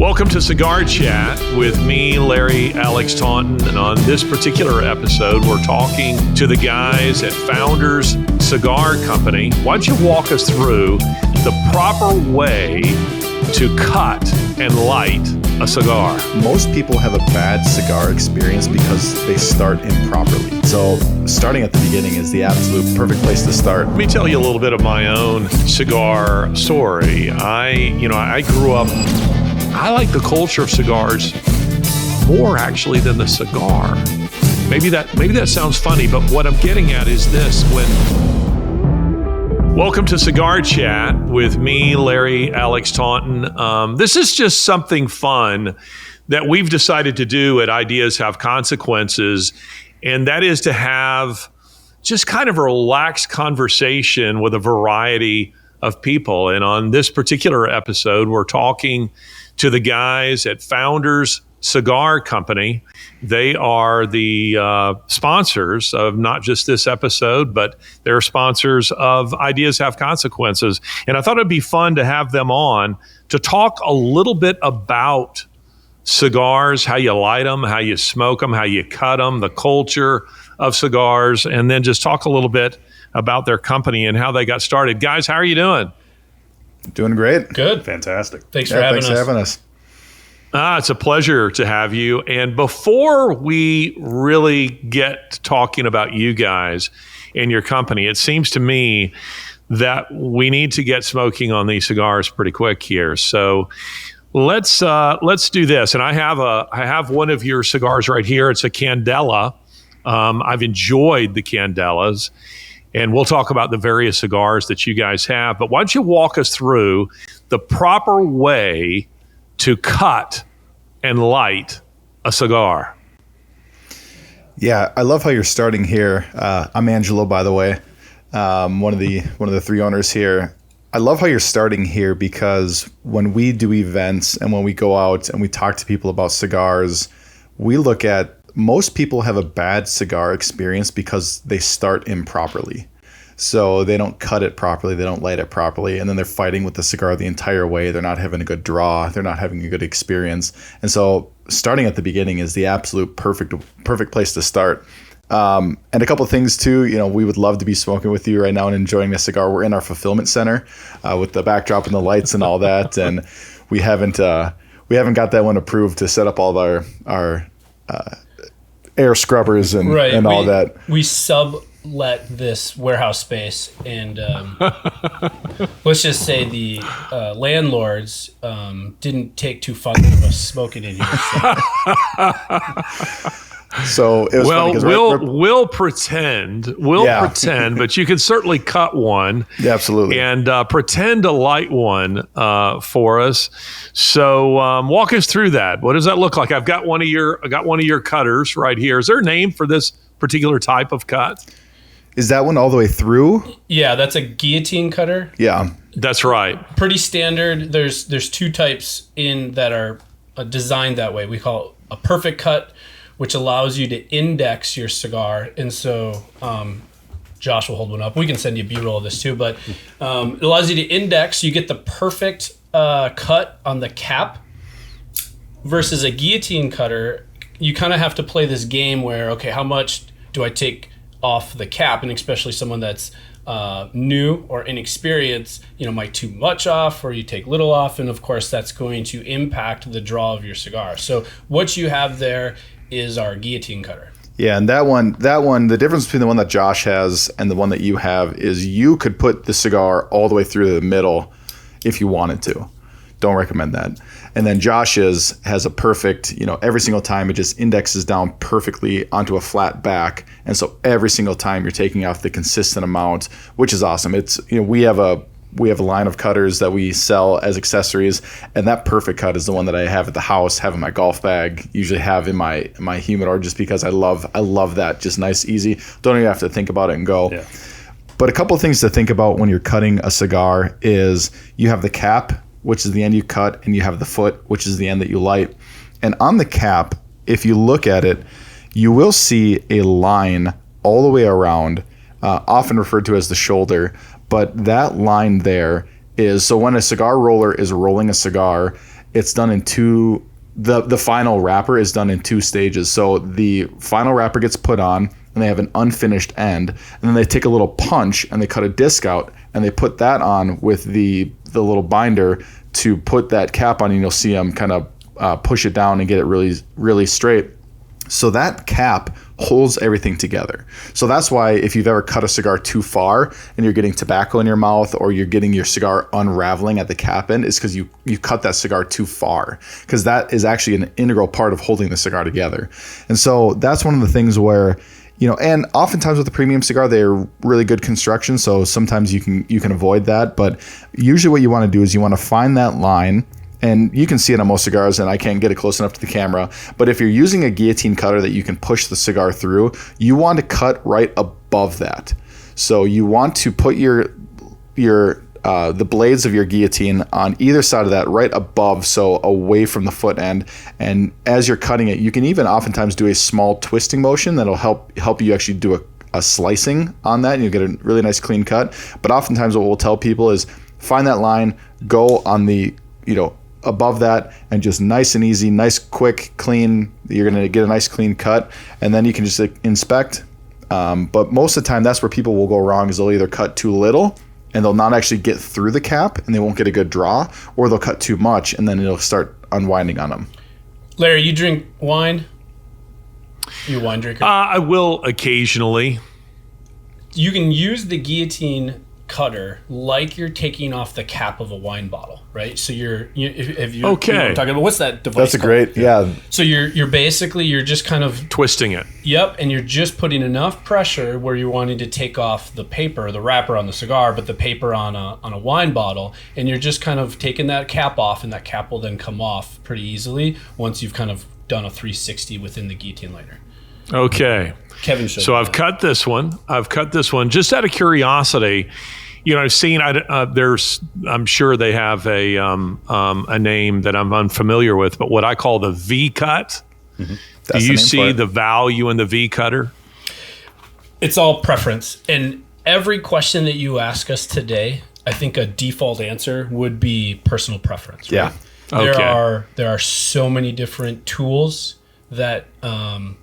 Welcome to Cigar Chat with me, Larry Alex Taunton. And on this particular episode, we're talking to the guys at Founders Cigar Company. Why don't you walk us through the proper way to cut and light a cigar? Most people have a bad cigar experience because they start improperly. So starting at the beginning is the absolute perfect place to start. Let me tell you a little bit of my own cigar story. I grew up, I like the culture of cigars more actually than the cigar. Maybe that sounds funny, but what I'm getting at is this. Welcome to Cigar Chat with me, Larry Alex Taunton. This is just something fun that we've decided to do at Ideas Have Consequences, and that is to have just kind of a relaxed conversation with a variety of people. And on this particular episode, we're talking to the guys at Founders Cigar Company. They are the sponsors of not just this episode, but they're sponsors of Ideas Have Consequences. And I thought it'd be fun to have them on to talk a little bit about cigars, how you light them, how you smoke them, how you cut them, the culture of cigars, and then just talk a little bit about their company and how they got started. Guys, how are you doing? Doing great. Good. Fantastic. Thanks for having us. It's a pleasure to have you. And before we really get talking about you guys and your company, it seems to me that we need to get smoking on these cigars pretty quick here. So let's do this. And I have one of your cigars right here. It's a Candela. I've enjoyed the Candelas. And we'll talk about the various cigars that you guys have. But why don't you walk us through the proper way to cut and light a cigar? Yeah, I love how you're starting here. I'm Angelo, by the way, one of the three owners here. I love how you're starting here because when we do events and when we go out and we talk to people about cigars, we look at most people have a bad cigar experience because they start improperly. So they don't cut it properly, they don't light it properly, and then they're fighting with the cigar the entire way. They're not having a good draw, they're not having a good experience. And so starting at the beginning is the absolute perfect place to start. And a couple of things too, we would love to be smoking with you right now and enjoying a cigar. We're in our fulfillment center with the backdrop and the lights and all that, and we haven't got that one approved to set up all of our air scrubbers and all that. We sublet this warehouse space, and let's just say the landlords didn't take too fond of us smoking in here. So it was funny 'cause we'll pretend, but you can certainly cut one. Yeah, absolutely. And pretend to light one for us. So walk us through that. What does that look like? I got one of your cutters right here. Is there a name for this particular type of cut? Is that one all the way through? Yeah, that's a guillotine cutter. Yeah, that's right. Pretty standard. There's two types in that are designed that way. We call it a perfect cut, which allows you to index your cigar. And so Josh will hold one up. We can send you a B-roll of this too, but it allows you to index. You get the perfect cut on the cap versus a guillotine cutter. You kind of have to play this game where, okay, how much do I take off the cap? And especially someone that's new or inexperienced, might too much off or you take little off. And of course, that's going to impact the draw of your cigar. So what you have there is our guillotine cutter. Yeah, and that one, the difference between the one that Josh has and the one that you have is you could put the cigar all the way through the middle if you wanted to. Don't recommend that. And then Josh's has a perfect, every single time it just indexes down perfectly onto a flat back. And so every single time you're taking off the consistent amount, which is awesome. It's, we have a line of cutters that we sell as accessories, and that perfect cut is the one that I have at the house, have in my golf bag, usually have in my humidor, just because I love that, just nice, easy. Don't even have to think about it and go. Yeah. But a couple of things to think about when you're cutting a cigar is you have the cap, which is the end you cut, and you have the foot, which is the end that you light. And on the cap, if you look at it, you will see a line all the way around, often referred to as the shoulder. But that line there is, so when a cigar roller is rolling a cigar, it's done in two. The final wrapper is done in two stages. So the final wrapper gets put on, and they have an unfinished end, and then they take a little punch and they cut a disc out, and they put that on with the little binder to put that cap on, and you'll see them kind of push it down and get it really, really straight. So that cap holds everything together. So that's why if you've ever cut a cigar too far and you're getting tobacco in your mouth, or you're getting your cigar unraveling at the cap end, is because you cut that cigar too far, because that is actually an integral part of holding the cigar together. And so that's one of the things where, and oftentimes with a premium cigar, they're really good construction. So sometimes you can avoid that. But usually what you want to do is you want to find that line. And you can see it on most cigars, and I can't get it close enough to the camera. But if you're using a guillotine cutter that you can push the cigar through, you want to cut right above that. So you want to put the blades of your guillotine on either side of that, right above, so away from the foot end. And as you're cutting it, you can even oftentimes do a small twisting motion that'll help you actually do a slicing on that, and you get a really nice clean cut. But oftentimes what we'll tell people is find that line, go on the above that, and just nice and easy, nice, quick, clean. You're going to get a nice clean cut, and then you can just inspect. But most of the time, that's where people will go wrong, is they'll either cut too little and they'll not actually get through the cap and they won't get a good draw, or they'll cut too much and then it'll start unwinding on them. Larry, you drink wine? You a wine drinker? I will occasionally. You can use the guillotine cutter like you're taking off the cap of a wine bottle, right? So if you okay. You know what I'm talking about, what's that device? That's a great, yeah. So you're basically just kind of twisting it. Yep, and you're just putting enough pressure where you're wanting to take off the paper, the wrapper on the cigar, but the paper on a wine bottle, and you're just kind of taking that cap off, and that cap will then come off pretty easily once you've kind of done a 360 within the guillotine lighter. Okay. Kevin showed So I've cut this one. Just out of curiosity. I've seen. I'm sure they have a name that I'm unfamiliar with, but what I call the V cut. Mm-hmm. Do you see the value in the V cutter? It's all preference, and every question that you ask us today, I think a default answer would be personal preference. Right? Yeah. Okay. There are so many different tools that are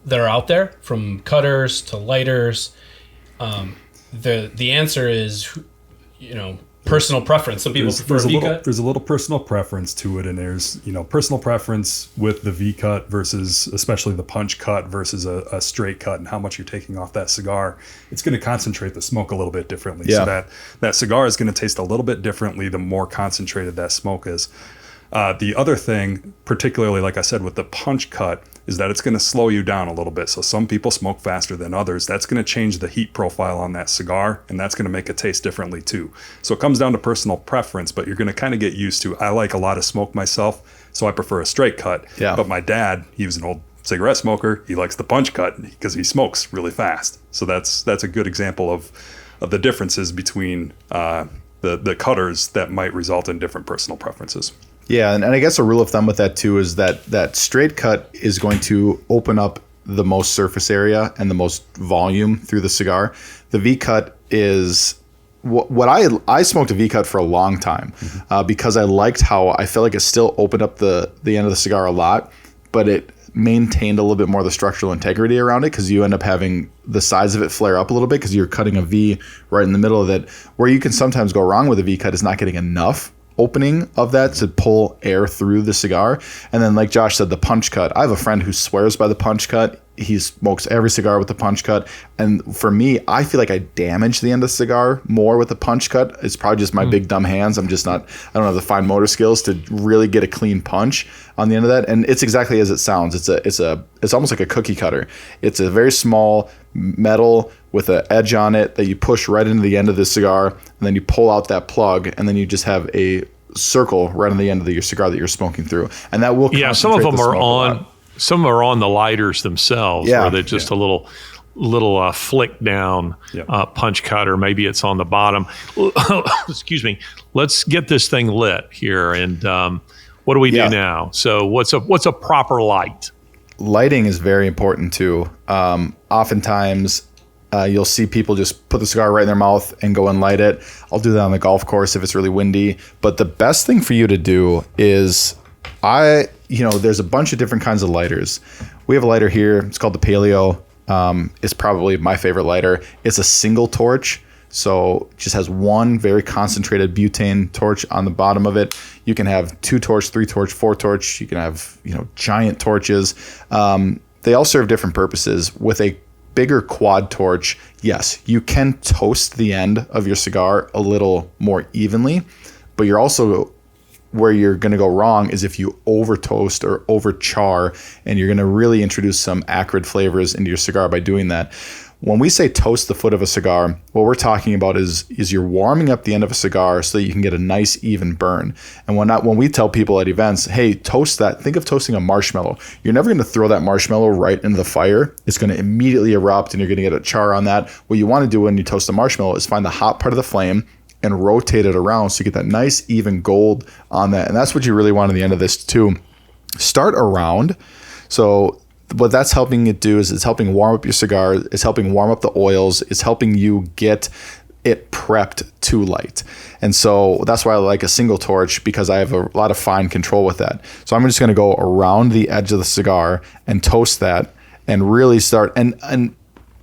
out there, from cutters to lighters. The answer is, personal preference. Some people prefer V-cut. There's a little personal preference to it, and there's personal preference with the V-cut versus, especially the punch cut versus a straight cut, and how much you're taking off that cigar. It's going to concentrate the smoke a little bit differently. Yeah. So that cigar is going to taste a little bit differently the more concentrated that smoke is. The other thing, particularly like I said with the punch cut, is that it's going to slow you down a little bit. So some people smoke faster than others. That's going to change the heat profile on that cigar, and that's going to make it taste differently too. So it comes down to personal preference, but you're going to kind of get used to. I like a lot of smoke myself, so I prefer a straight cut. Yeah. But my dad, he was an old cigarette smoker. He likes the punch cut because he smokes really fast. So that's a good example of the differences between the cutters that might result in different personal preferences. Yeah, and I guess a rule of thumb with that too is that straight cut is going to open up the most surface area and the most volume through the cigar. The V cut is what I smoked a V cut for a long time because I liked how I felt like it still opened up the end of the cigar a lot, but it maintained a little bit more of the structural integrity around it, because you end up having the sides of it flare up a little bit because you're cutting a V right in the middle of it. Where you can sometimes go wrong with a V cut is not getting enough opening of that to pull air through the cigar. And then, like Josh said, the punch cut. I have a friend who swears by the punch cut. He smokes every cigar with the punch cut. And for me, I feel like I damage the end of the cigar more with the punch cut. It's probably just my big dumb hands. I don't have the fine motor skills to really get a clean punch on the end of that. And it's exactly as it sounds. It's almost like a cookie cutter. It's a very small metal with an edge on it that you push right into the end of the cigar, and then you pull out that plug, and then you just have a circle right on the end of your cigar that you're smoking through. And that will some of them are on. Some are on the lighters themselves, where they're just a little flick down punch cutter. Maybe it's on the bottom. Excuse me. Let's get this thing lit here. And what do we do now? So what's a proper light? Lighting is very important too. Oftentimes, You'll see people just put the cigar right in their mouth and go and light it. I'll do that on the golf course if it's really windy. But the best thing for you to do is there's a bunch of different kinds of lighters. We have a lighter here. It's called the Paleo. It's probably my favorite lighter. It's a single torch. So it just has one very concentrated butane torch on the bottom of it. You can have 2 torch, 3 torch, 4 torch. You can have, giant torches. They all serve different purposes. With a bigger quad torch, yes, you can toast the end of your cigar a little more evenly, but where you're going to go wrong is if you over toast or over char, and you're going to really introduce some acrid flavors into your cigar by doing that. When we say toast the foot of a cigar, what we're talking about is you're warming up the end of a cigar so that you can get a nice even burn. And when we tell people at events, hey, toast that, think of toasting a marshmallow. You're never going to throw that marshmallow right into the fire. It's going to immediately erupt and you're going to get a char on that. What you want to do when you toast a marshmallow is find the hot part of the flame and rotate it around so you get that nice even gold on that. And that's what you really want at the end of this too. Start around. So what that's helping it do is it's helping warm up your cigar. It's helping warm up the oils. It's helping you get it prepped to light. And so that's why I like a single torch, because I have a lot of fine control with that. So I'm just going to go around the edge of the cigar and toast that and really start. And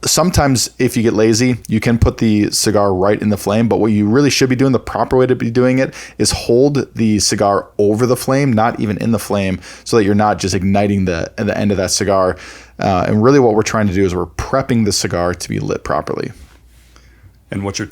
sometimes if you get lazy, you can put the cigar right in the flame, but what you really should be doing, the proper way to be doing it, is hold the cigar over the flame, not even in the flame, so that you're not just igniting the end of that cigar. And really what we're trying to do is we're prepping the cigar to be lit properly. And what you're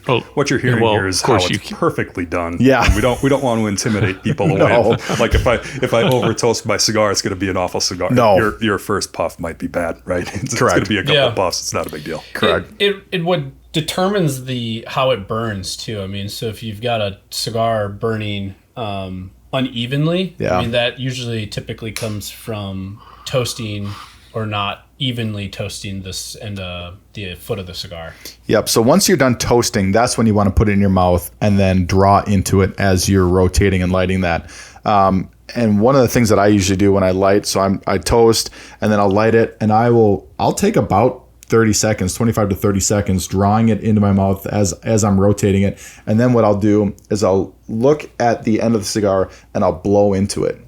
hearing here is how it's perfectly done. Yeah, and we don't want to intimidate people away. No. Like if I over toast my cigar, it's going to be an awful cigar. No, your first puff might be bad, right? It's Correct. going to be a couple puffs. It's not a big deal. Correct. It what determines how it burns too. I mean, so if you've got a cigar burning unevenly, I mean that usually typically comes from toasting or not evenly toasting this and the foot of the cigar. Yep. So once you're done toasting, that's when you want to put it in your mouth and then draw into it as you're rotating and lighting that. And one of the things that I usually do when I light, so I toast and then I'll light it, and I'll take about 30 seconds, 25 to 30 seconds, drawing it into my mouth as I'm rotating it. And then what I'll do is I'll look at the end of the cigar and I'll blow into it.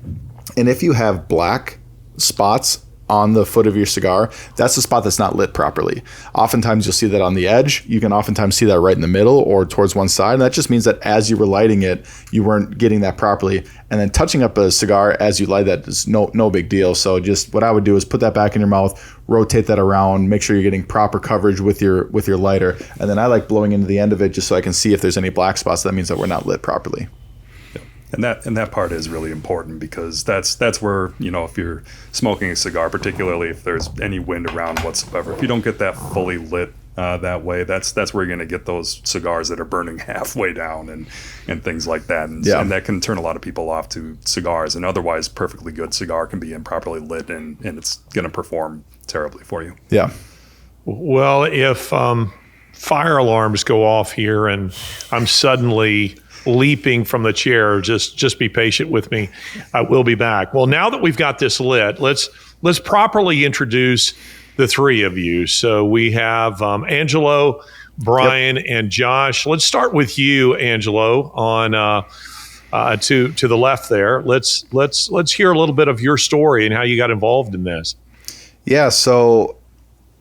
And if you have black spots on the foot of your cigar, that's the spot that's not lit properly. Oftentimes you'll see that on the edge. You can oftentimes see that right in the middle or towards one side. And that just means that as you were lighting it, you weren't getting that properly. And then touching up a cigar as you light that is no big deal. So just what I would do is put that back in your mouth, rotate that around, make sure you're getting proper coverage with your lighter. And then I like blowing into the end of it just so I can see if there's any black spots. That means that we're not lit properly. And that part is really important, because that's where, if you're smoking a cigar, particularly if there's any wind around whatsoever, if you don't get that fully lit that way, that's where you're going to get those cigars that are burning halfway down and things like that. And that can turn a lot of people off to cigars. An otherwise perfectly good cigar can be improperly lit and it's going to perform terribly for you. Yeah. Well, if fire alarms go off here and I'm suddenly leaping from the chair, just be patient with me. I will be back. Well, now that we've got this lit, let's properly introduce the three of you. So we have Angelo, Brian, and Josh. Let's start with you, Angelo, on to the left there. Let's hear a little bit of your story and how you got involved in this. Yeah, so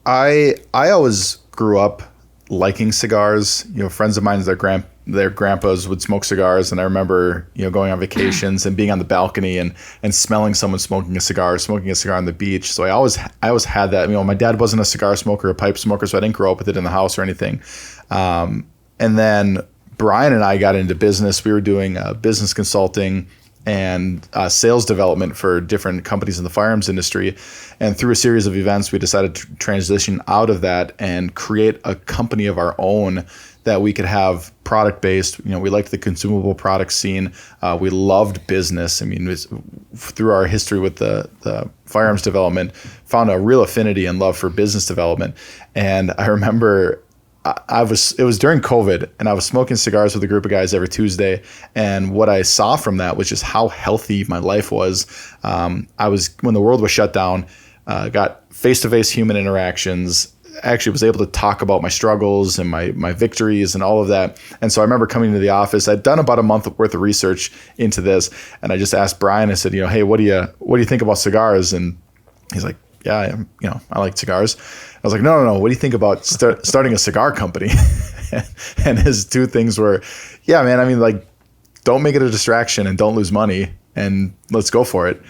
I always grew up liking cigars. Friends of mine, their grandpas would smoke cigars, and I remember going on vacations and being on the balcony and smelling someone smoking a cigar on the beach. So I always had that. My dad wasn't a cigar smoker, a pipe smoker, so I didn't grow up with it in the house or anything. And then Brian and I got into business. We were doing business consulting and sales development for different companies in the firearms industry. And through a series of events, we decided to transition out of that and create a company of our own that we could have product-based. We liked the consumable product scene. We loved business. Through our history with the firearms development, found a real affinity and love for business development. And I remember it was during COVID, and I was smoking cigars with a group of guys every Tuesday. And what I saw from that was just how healthy my life was. When the world was shut down, got face-to-face human interactions, actually was able to talk about my struggles and my victories and all of that. And so I remember coming into the office. I'd done about a month worth of research into this, and I just asked Brian. I said, hey, what do you think about cigars? And he's like, yeah, I like cigars. I was like, no. What do you think about starting a cigar company? And his two things were, yeah, man. I mean, like, don't make it a distraction and don't lose money, and let's go for it.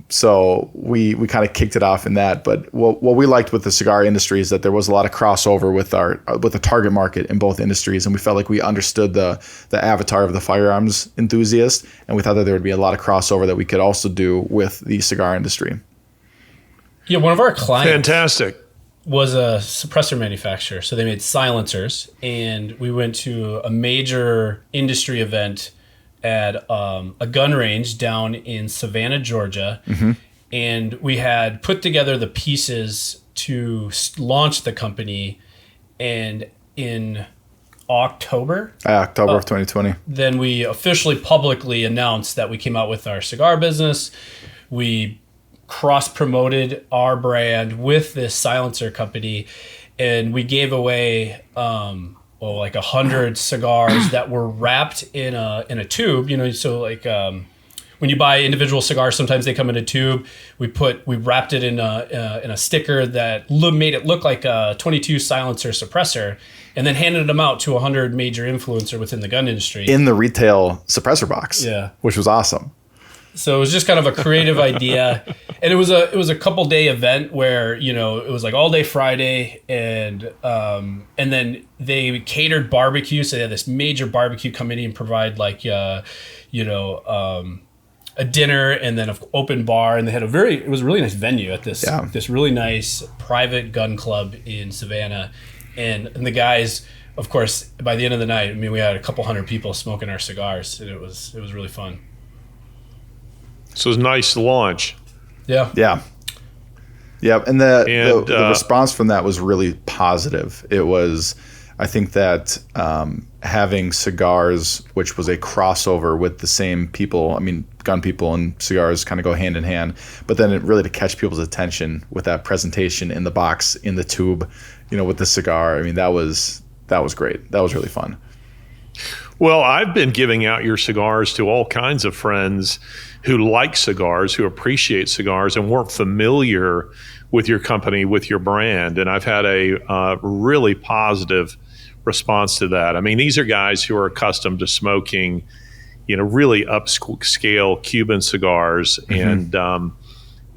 So we kind of kicked it off in that. But what we liked with the cigar industry is that there was a lot of crossover with the target market in both industries, and we felt like we understood the avatar of the firearms enthusiast, and we thought that there would be a lot of crossover that we could also do with the cigar industry. Yeah, one of our clients Fantastic. was a suppressor manufacturer. So they made silencers, and we went to a major industry event at a gun range down in Savannah, Georgia. Mm-hmm. And we had put together the pieces to launch the company. And in October of 2020, then we officially publicly announced that we came out with our cigar business. We cross-promoted our brand with this silencer company, and we gave away like 100 cigars that were wrapped in a tube. So like when you buy individual cigars, sometimes they come in a tube. We wrapped it in a sticker that made it look like a 22 silencer suppressor, and then handed them out to 100 major influencer within the gun industry in the retail suppressor box. Yeah, which was awesome. So it was just kind of a creative idea, and it was a couple day event where it was like all day Friday, and then they catered barbecue. So they had this major barbecue come in and provide like a dinner and then an open bar, and they had it was a really nice venue at this really nice private gun club in Savannah, and the guys, of course, by the end of the night, I mean, we had a couple hundred people smoking our cigars, and it was really fun. So it was nice to launch. Yeah. And the response from that was really positive. It was, I think that having cigars, which was a crossover with the same people, I mean, gun people and cigars kind of go hand in hand, but then really to catch people's attention with that presentation in the box, in the tube, with the cigar. I mean, that was great. That was really fun. Well, I've been giving out your cigars to all kinds of friends who like cigars, who appreciate cigars, and weren't familiar with your company, with your brand. And I've had a really positive response to that. I mean, these are guys who are accustomed to smoking, really upscale Cuban cigars, mm-hmm.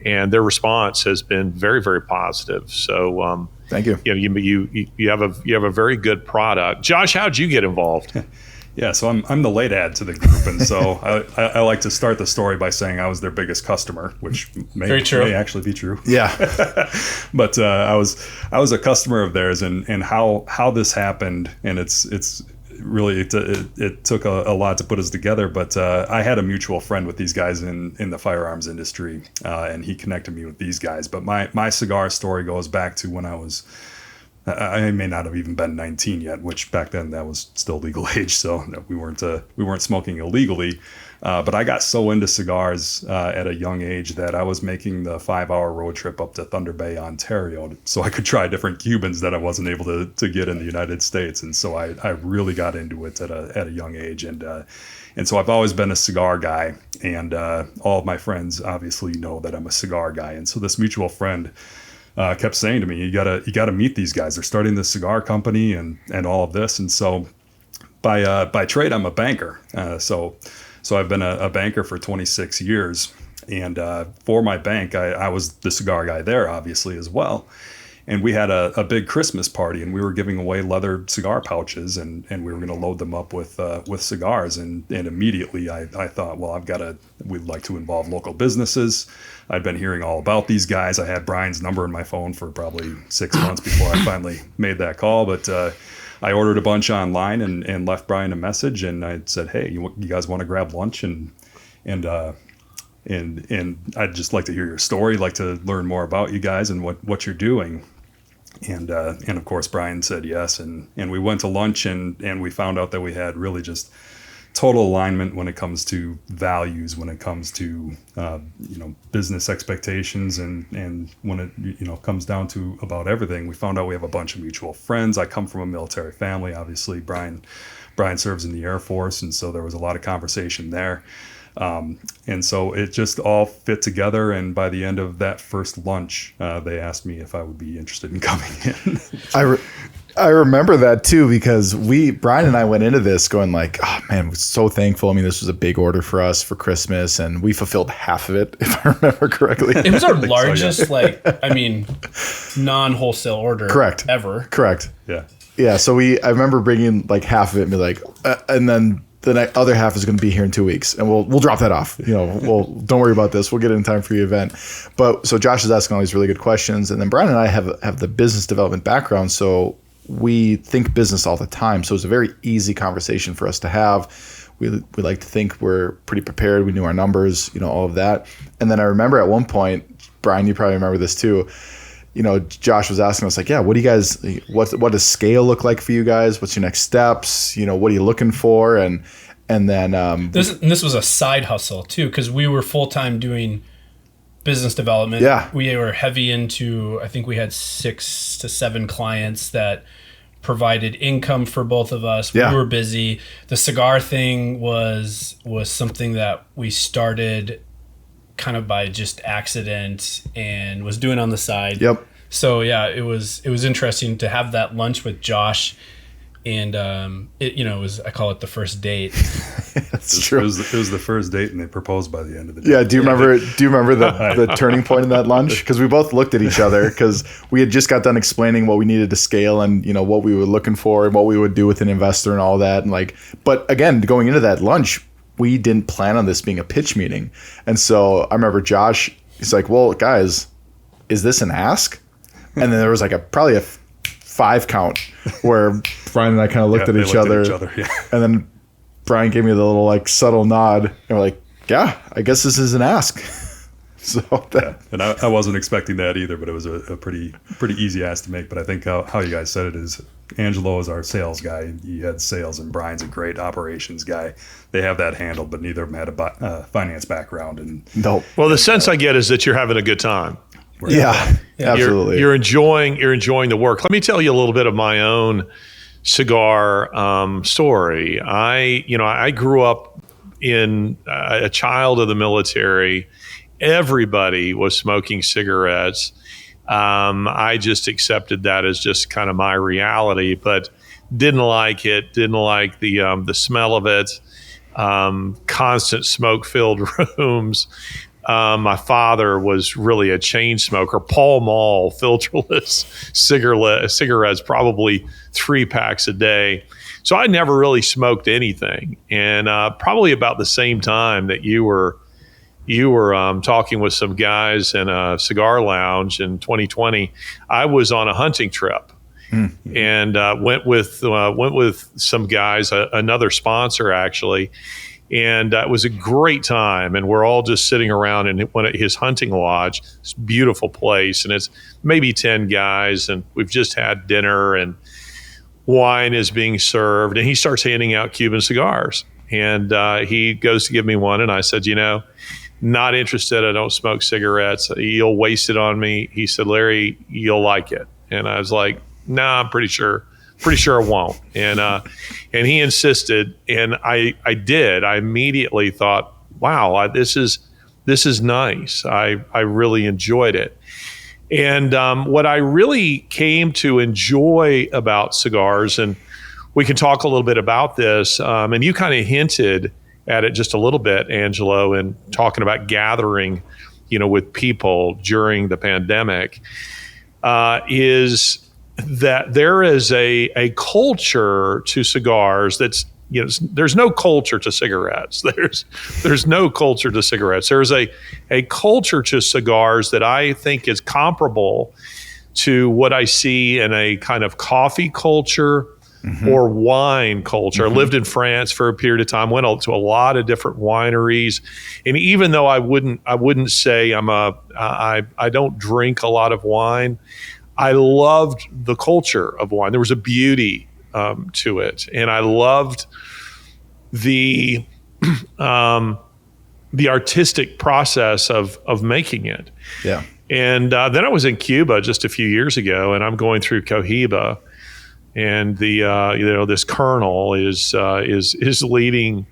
and their response has been very, very positive. So, thank you. You have a very good product. Josh, how'd you get involved? Yeah, so I'm the late ad to the group, and so I like to start the story by saying I was their biggest customer, which may actually be true. Yeah, but I was a customer of theirs, and how this happened, and it's really it took a lot to put us together. But I had a mutual friend with these guys in the firearms industry, and he connected me with these guys. But my cigar story goes back to when I may not have even been 19 yet, which back then that was still legal age, so we weren't smoking illegally. But I got so into cigars at a young age that I was making the 5-hour road trip up to Thunder Bay, Ontario, so I could try different Cubans that I wasn't able to get in the United States. And so I really got into it at a young age, and so I've always been a cigar guy, and all of my friends obviously know that I'm a cigar guy. And so this mutual friend kept saying to me, you gotta meet these guys. They're starting this cigar company and all of this. And so by trade, I'm a banker. So I've been a banker for 26 years. And for my bank, I was the cigar guy there, obviously, as well. And we had a big Christmas party, and we were giving away leather cigar pouches, and we were going to load them up with cigars. And immediately I thought, well, we'd like to involve local businesses. I'd been hearing all about these guys. I had Brian's number in my phone for probably 6 months before I finally made that call. But I ordered a bunch online and left Brian a message, and I said, hey, you guys want to grab lunch? And I'd just like to hear your story, like to learn more about you guys and what you're doing. And of course, Brian said yes. And we went to lunch, and we found out that we had really just total alignment when it comes to values, when it comes to business expectations, and when it comes down to about everything. We found out we have a bunch of mutual friends. I come from a military family. Obviously, Brian serves in the Air Force, and so there was a lot of conversation there. And so it just all fit together. And by the end of that first lunch, they asked me if I would be interested in coming in. I remember that too, because Brian and I went into this going like, oh man, we're so thankful. I mean, this was a big order for us for Christmas, and we fulfilled half of it, if I remember correctly. It was our largest, non-wholesale order ever. Correct. Yeah. Yeah. So I remember bringing like half of it and be like, and then the other half is going to be here in 2 weeks, and we'll drop that off. Don't worry about this. We'll get it in time for your event. But so Josh is asking all these really good questions, and then Brian and I have the business development background, so we think business all the time. So it's a very easy conversation for us to have. We like to think we're pretty prepared. We knew our numbers, all of that. And then I remember at one point, Brian, you probably remember this too. Josh was asking us like, yeah, what do you guys, what does scale look like for you guys? What's your next steps? What are you looking for? And then this was a side hustle too, because we were full-time doing business development. Yeah. We were heavy into, I think we had 6 to 7 clients that provided income for both of us. Yeah. We were busy. The cigar thing was something that we started kind of by just accident and was doing on the side. Yep. So yeah, it was interesting to have that lunch with Josh, and it was, I call it the first date. That's true. It was the first date, and they proposed by the end of the day. Yeah. Do you remember the turning point in that lunch? Because we both looked at each other, because we had just got done explaining what we needed to scale and what we were looking for and what we would do with an investor and all that. And but again, going into that lunch, we didn't plan on this being a pitch meeting. And so I remember Josh, he's like, well, guys, is this an ask? And then there was probably a 5 count where Brian and I kind of looked at each other. Yeah. And then Brian gave me the little subtle nod, and we're like, yeah, I guess this is an ask. So and I wasn't expecting that either, but it was a pretty easy ask to make. But I think how you guys said it is, Angelo is our sales guy. He had sales, and Brian's a great operations guy. They have that handled, but neither of them had a finance background. And no. Well, the sense I get is that you're having a good time. Yeah, absolutely. You're enjoying the work. Let me tell you a little bit of my own cigar story. I grew up in a child of the military. Everybody was smoking cigarettes. I just accepted that as just kind of my reality, but didn't like it. Didn't like the smell of it. Constant smoke-filled rooms. My father was really a chain smoker. Pall Mall filterless cigarettes, probably 3 packs a day. So I never really smoked anything. And probably about the same time that you were talking with some guys in a cigar lounge in 2020, I was on a hunting trip. Mm-hmm. And went with some guys, another sponsor actually. And it was a great time, and we're all just sitting around in his hunting lodge. It's a beautiful place, and it's maybe 10 guys, and we've just had dinner, and wine is being served, and he starts handing out Cuban cigars. And he goes to give me one, and I said, not interested. I don't smoke cigarettes. You'll waste it on me. He said, Larry, you'll like it. And I was like, nah, I'm pretty sure I won't. And he insisted, and I did. I immediately thought, wow, this is nice. I really enjoyed it. And what I really came to enjoy about cigars, and we can talk a little bit about this, and you kind of hinted at it just a little bit, Angelo, in talking about gathering, with people during the pandemic, is that there is a culture to cigars that's, there's no culture to cigarettes. There's no culture to cigarettes. There's a culture to cigars that I think is comparable to what I see in a kind of coffee culture, mm-hmm. or wine culture. Mm-hmm. I lived in France for a period of time, went to a lot of different wineries. And even though I wouldn't say I don't drink a lot of wine, I loved the culture of wine. There was a beauty to it. And I loved the artistic process of making it. Yeah. And then I was in Cuba just a few years ago, and I'm going through Cohiba, and this colonel is leading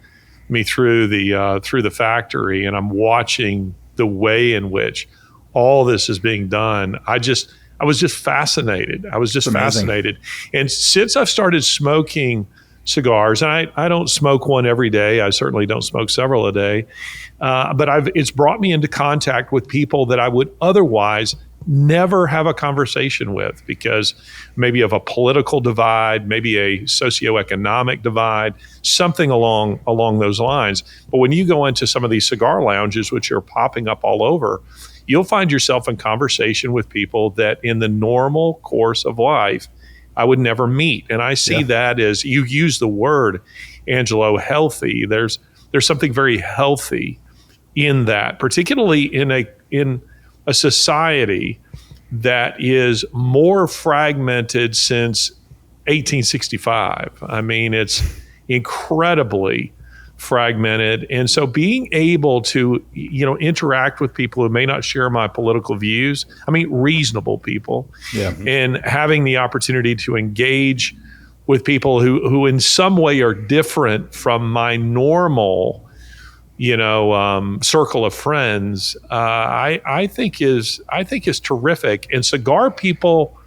me through the factory, and I'm watching the way in which all this is being done. I was just fascinated. Fascinated. And since I've started smoking cigars, and I don't smoke one every day. I certainly don't smoke several a day. But it's brought me into contact with people that I would otherwise never have a conversation with, because maybe of a political divide, maybe a socioeconomic divide, something along those lines. But when you go into some of these cigar lounges, which are popping up all over, you'll find yourself in conversation with people that in the normal course of life I would never meet. And I see that as, you use the word, Angelo, healthy. There's something very healthy in that, particularly in a society that is more fragmented since 1865. I mean, it's incredibly fragmented. And so being able to, interact with people who may not share my political views, I mean, reasonable people, and having the opportunity to engage with people who in some way are different from my normal, circle of friends, I think is terrific. And cigar people,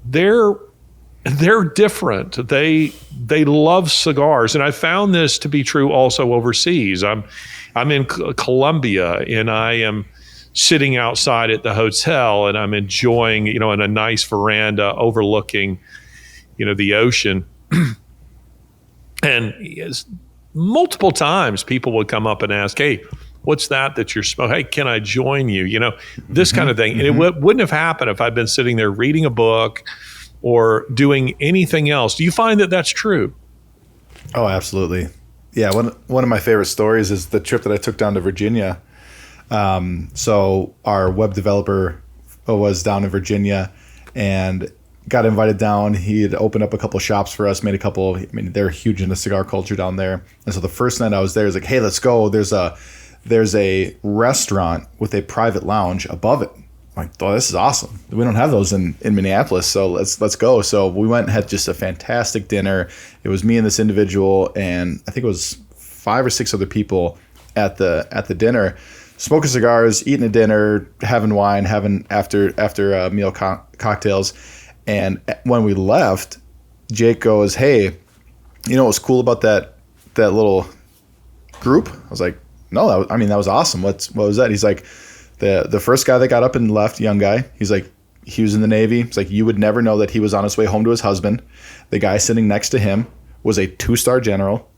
they're different. They love cigars, and I found this to be true also overseas. I'm in Colombia, and I am sitting outside at the hotel, and I'm enjoying, in a nice veranda overlooking, the ocean. And multiple times people would come up and ask, "Hey, what's that you're smoking? Hey, can I join you?" This kind of thing. And it wouldn't have happened if I'd been sitting there reading a book or doing anything else. Do you find that that's true? Oh, absolutely. Yeah. One of my favorite stories is the trip that I took down to Virginia. So our web developer was down in Virginia and got invited down. He had opened up a couple shops for us, they're huge in the cigar culture down there. And so the first night I was there, he was like, "Hey, let's go. There's a restaurant with a private lounge above it." I'm like, "Oh, this is awesome. We don't have those in Minneapolis, so let's go." So we went and had just a fantastic dinner. It was me and this individual, and I think it was 5 or 6 other people at the dinner, smoking cigars, eating a dinner, having wine, having after meal cocktails. And when we left, Jake goes, "Hey, what was cool about that little group?" I was like, "No, that was awesome. What was that?" He's like, The first guy that got up and left, young guy, he's like, he was in the Navy. It's like, you would never know that he was on his way home to his husband. The guy sitting next to him was a 2-star general.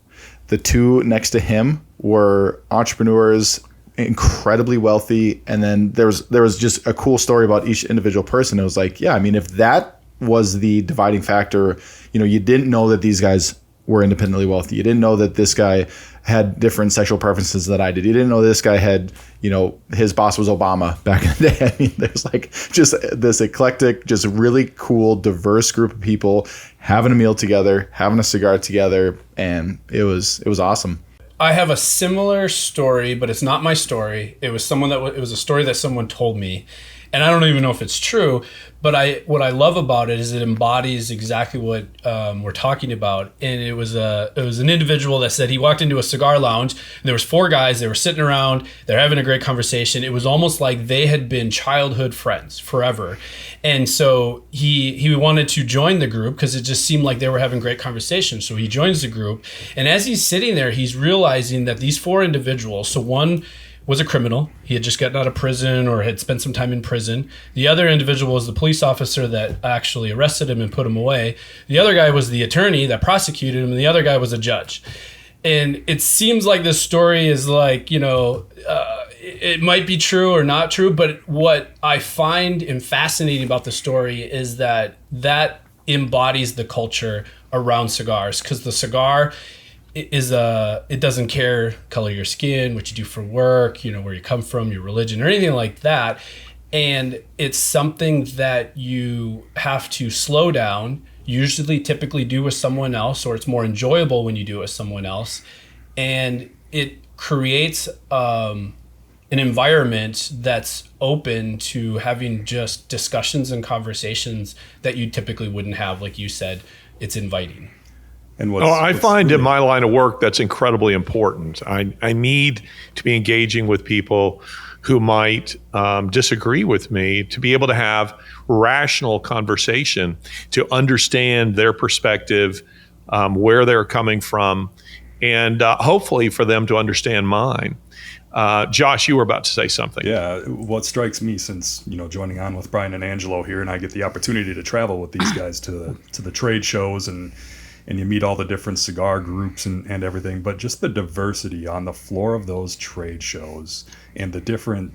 The 2 next to him were entrepreneurs, incredibly wealthy. And then there was just a cool story about each individual person. It was like, if that was the dividing factor, you didn't know that these guys were independently wealthy. You didn't know that this guy had different sexual preferences than I did. You didn't know this guy had, his boss was Obama back in the day. I mean, there's like just this eclectic, just really cool, diverse group of people having a meal together, having a cigar together, and it was awesome. I have a similar story, but it's not my story. It was it was a story that someone told me, and I don't even know if it's true. But what I love about it is it embodies exactly what we're talking about. And it was an individual that said he walked into a cigar lounge and there was 4 guys. They were sitting around. They're having a great conversation. It was almost like they had been childhood friends forever. And so he wanted to join the group because it just seemed like they were having great conversation. So he joins the group. And as he's sitting there, he's realizing that these 4 individuals, so one was a criminal. He had just gotten out of prison or had spent some time in prison. The other individual was the police officer that actually arrested him and put him away. The other guy was the attorney that prosecuted him, and the other guy was a judge. And it seems like this story is like, it might be true or not true, but what I find fascinating about the story is that embodies the culture around cigars, because the cigar it doesn't care color your skin, what you do for work, where you come from, your religion, or anything like that. And it's something that you have to slow down. typically do with someone else, or it's more enjoyable when you do it with someone else. And it creates an environment that's open to having just discussions and conversations that you typically wouldn't have. Like you said, it's inviting. And I find in my line of work that's incredibly important. I need to be engaging with people who might disagree with me, to be able to have rational conversation, to understand their perspective, where they're coming from, and hopefully for them to understand mine. Josh, you were about to say something. Yeah, what strikes me since joining on with Brian and Angelo here, and I get the opportunity to travel with these guys to the trade shows, and you meet all the different cigar groups and everything, but just the diversity on the floor of those trade shows and the different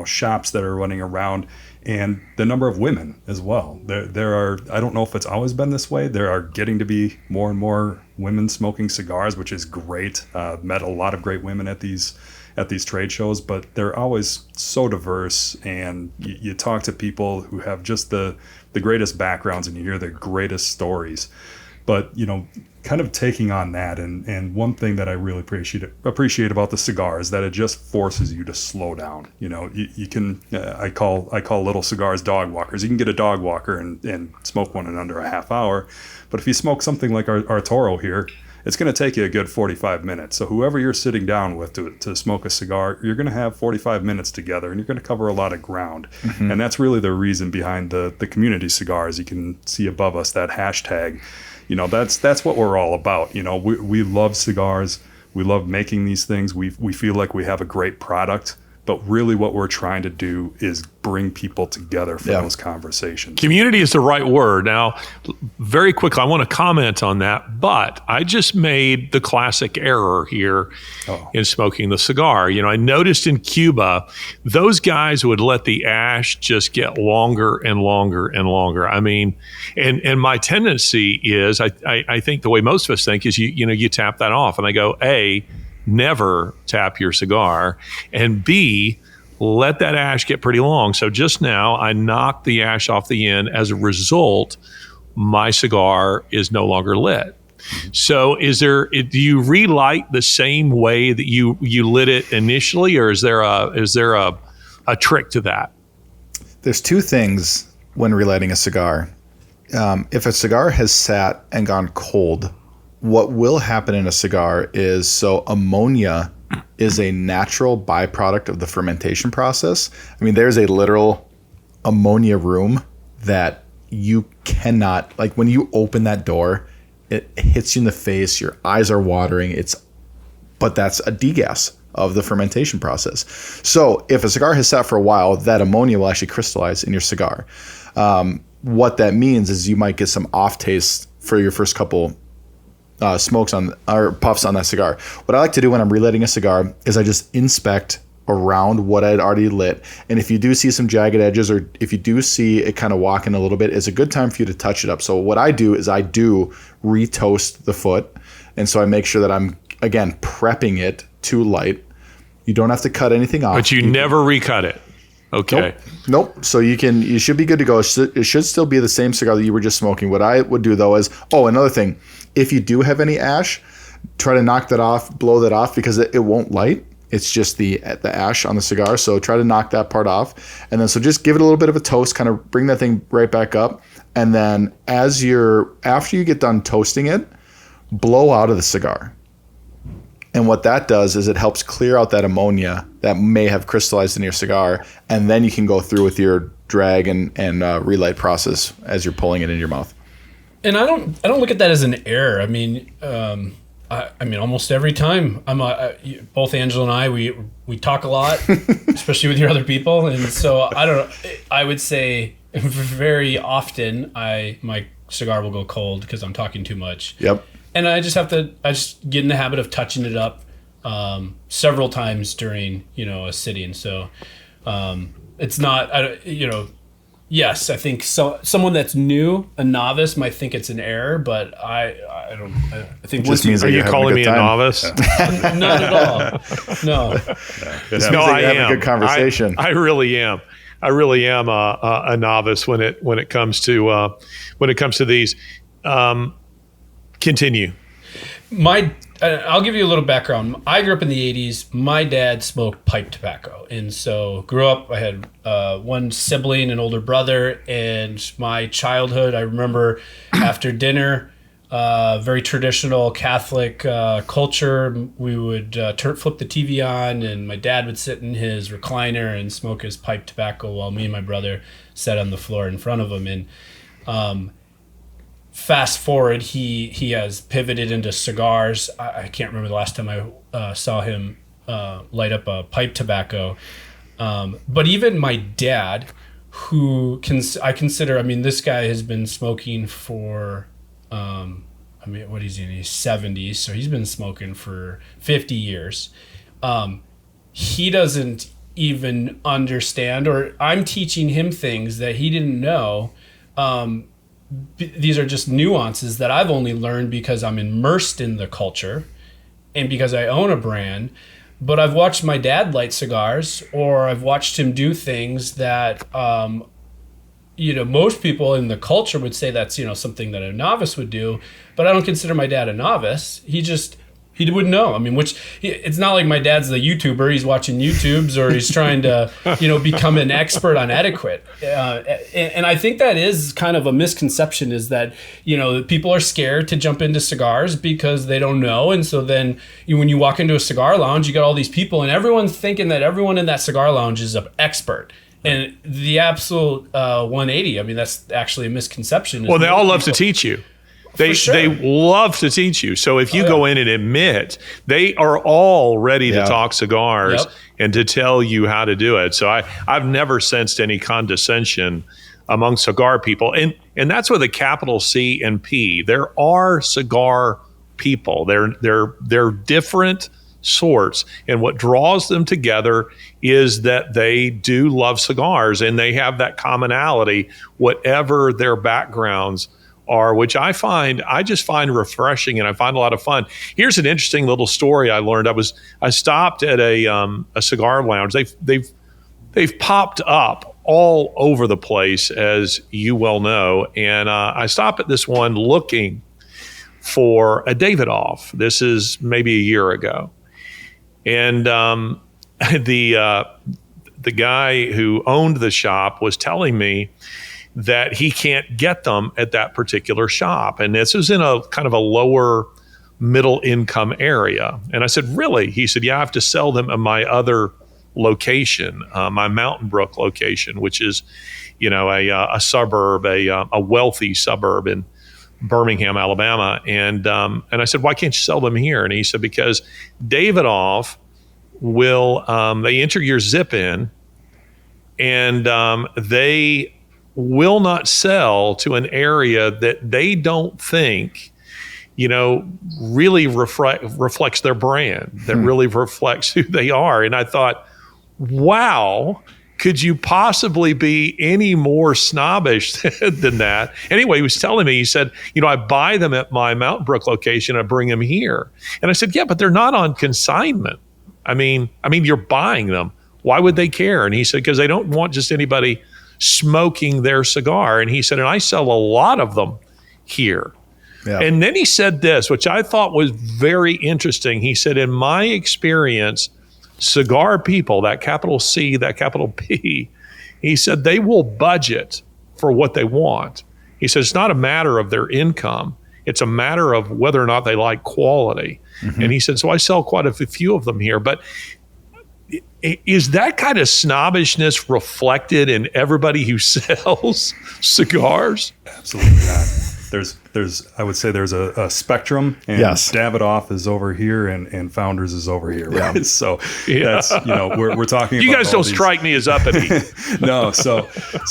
shops that are running around, and the number of women as well. There are, I don't know if it's always been this way, there are getting to be more and more women smoking cigars, which is great. Met a lot of great women at these trade shows, but they're always so diverse, and you talk to people who have just the greatest backgrounds, and you hear the greatest stories. But kind of taking on that, and one thing that I really appreciate about the cigar is that it just forces you to slow down. You can I call little cigars dog walkers. You can get a dog walker and smoke one in under a half hour, but if you smoke something like our Toro here, it's going to take you a good 45 minutes. So whoever you're sitting down with to smoke a cigar, you're going to have 45 minutes together, and you're going to cover a lot of ground. Mm-hmm. And that's really the reason behind the community cigars. You can see above us that hashtag. That's what we're all about. We love cigars. We love making these things. We feel like we have a great product, but really what we're trying to do is bring people together for those conversations. Community is the right word. Now, very quickly, I want to comment on that, but I just made the classic error here in smoking the cigar. I noticed in Cuba, those guys would let the ash just get longer and longer and longer. I mean, and my tendency is, I think the way most of us think is you tap that off, and I go, A, never tap your cigar, and B, let that ash get pretty long. So just now I knocked the ash off the end. As a result, my cigar is no longer lit. So do you relight the same way that you lit it initially, or is there a trick to that? There's two things when relighting a cigar. If a cigar has sat and gone cold, what will happen in a cigar is, ammonia is a natural byproduct of the fermentation process. I mean, there's a literal ammonia room that you cannot, when you open that door, it hits you in the face, your eyes are watering, but that's a degas of the fermentation process. So if a cigar has sat for a while, that ammonia will actually crystallize in your cigar. What that means is you might get some off taste for your first couple smokes or puffs on that cigar. What I like to do when I'm relighting a cigar is I just inspect around what I'd already lit. And if you do see some jagged edges, or if you do see it kind of walking a little bit, it's a good time for you to touch it up. So what I do is I do re-toast the foot. And so I make sure that I'm, again, prepping it to light. You don't have to cut anything off. But you never recut it. Okay. Nope. So you should be good to go. It should still be the same cigar that you were just smoking. What I would do though is, another thing, if you do have any ash, try to knock that off, blow that off, because it won't light. It's just the ash on the cigar. So try to knock that part off. And then so just give it a little bit of a toast, kind of bring that thing right back up. And then after you get done toasting it, blow out of the cigar. And what that does is it helps clear out that ammonia that may have crystallized in your cigar, and then you can go through with your drag and relight process as you're pulling it in your mouth. And I don't look at that as an error. I mean, almost every time both Angela and I we talk a lot, especially with your other people, and so I would say very often my cigar will go cold because I'm talking too much. Yep. And I just get in the habit of touching it up several times during, a sitting. So it's not, yes, I think someone that's new, a novice, might think it's an error, but I think just means are you calling me a novice? Not at all. No. No, I am. Have a good conversation. I really am. I really am a novice when it comes to these. Continue. I'll give you a little background. I grew up in the 80s. My dad smoked pipe tobacco. And so grew up, I had one sibling, an older brother, and my childhood, I remember after dinner, very traditional Catholic culture, we would flip the TV on, and my dad would sit in his recliner and smoke his pipe tobacco while me and my brother sat on the floor in front of him. And fast forward, he has pivoted into cigars. I can't remember the last time I saw him light up a pipe tobacco. But even my dad, who I consider, this guy has been smoking for, what is he in his 70s? So he's been smoking for 50 years. He doesn't even understand, or I'm teaching him things that he didn't know. These are just nuances that I've only learned because I'm immersed in the culture and because I own a brand. But I've watched my dad light cigars, or I've watched him do things that, most people in the culture would say that's, something that a novice would do. But I don't consider my dad a novice. He wouldn't know. It's not like my dad's the YouTuber. He's watching YouTubes, or he's trying to, become an expert on etiquette. And I think that is kind of a misconception, is that, people are scared to jump into cigars because they don't know. And so then when you walk into a cigar lounge, you got all these people, and everyone's thinking that everyone in that cigar lounge is an expert. And the absolute 180, that's actually a misconception. Well, they all love to teach you. They love to teach you. So if you go in and admit, they are all ready to talk cigars and to tell you how to do it. So I've never sensed any condescension among cigar people. And that's with a capital C and P. There are cigar people. They're different sorts. And what draws them together is that they do love cigars, and they have that commonality, whatever their backgrounds are, which I just find refreshing, and I find a lot of fun. Here's an interesting little story I learned. I stopped at a cigar lounge. They've popped up all over the place, as you well know. And I stopped at this one looking for a Davidoff. This is maybe a year ago, and the guy who owned the shop was telling me that he can't get them at that particular shop. And this was in a kind of a lower middle income area. And I said, really? He said, yeah, I have to sell them at my other location, my Mountain Brook location, which is, a suburb, a wealthy suburb in Birmingham, Alabama. And I said, why can't you sell them here? And he said, because Davidoff will, they enter your zip in, and they will not sell to an area that they don't think, really reflects their brand, that really reflects who they are. And I thought, wow, could you possibly be any more snobbish than that? Anyway, he was telling me, he said, I buy them at my Mountain Brook location, I bring them here. And I said, yeah, but they're not on consignment. I mean, you're buying them. Why would they care? And he said, because they don't want just anybody smoking their cigar. And he said, and I sell a lot of them here. Yeah. And then he said this, which I thought was very interesting. He said, in my experience, cigar people, that capital C, that capital P, he said, they will budget for what they want. He said, it's not a matter of their income. It's a matter of whether or not they like quality. Mm-hmm. And he said, so I sell quite a few of them here. But is that kind of snobbishness reflected in everybody who sells cigars? Absolutely not. I would say there's a spectrum, and Davidoff is over here and Founders is over here, right? Yeah. So that's, we're talking you about guys don't strike me as uppity. No, so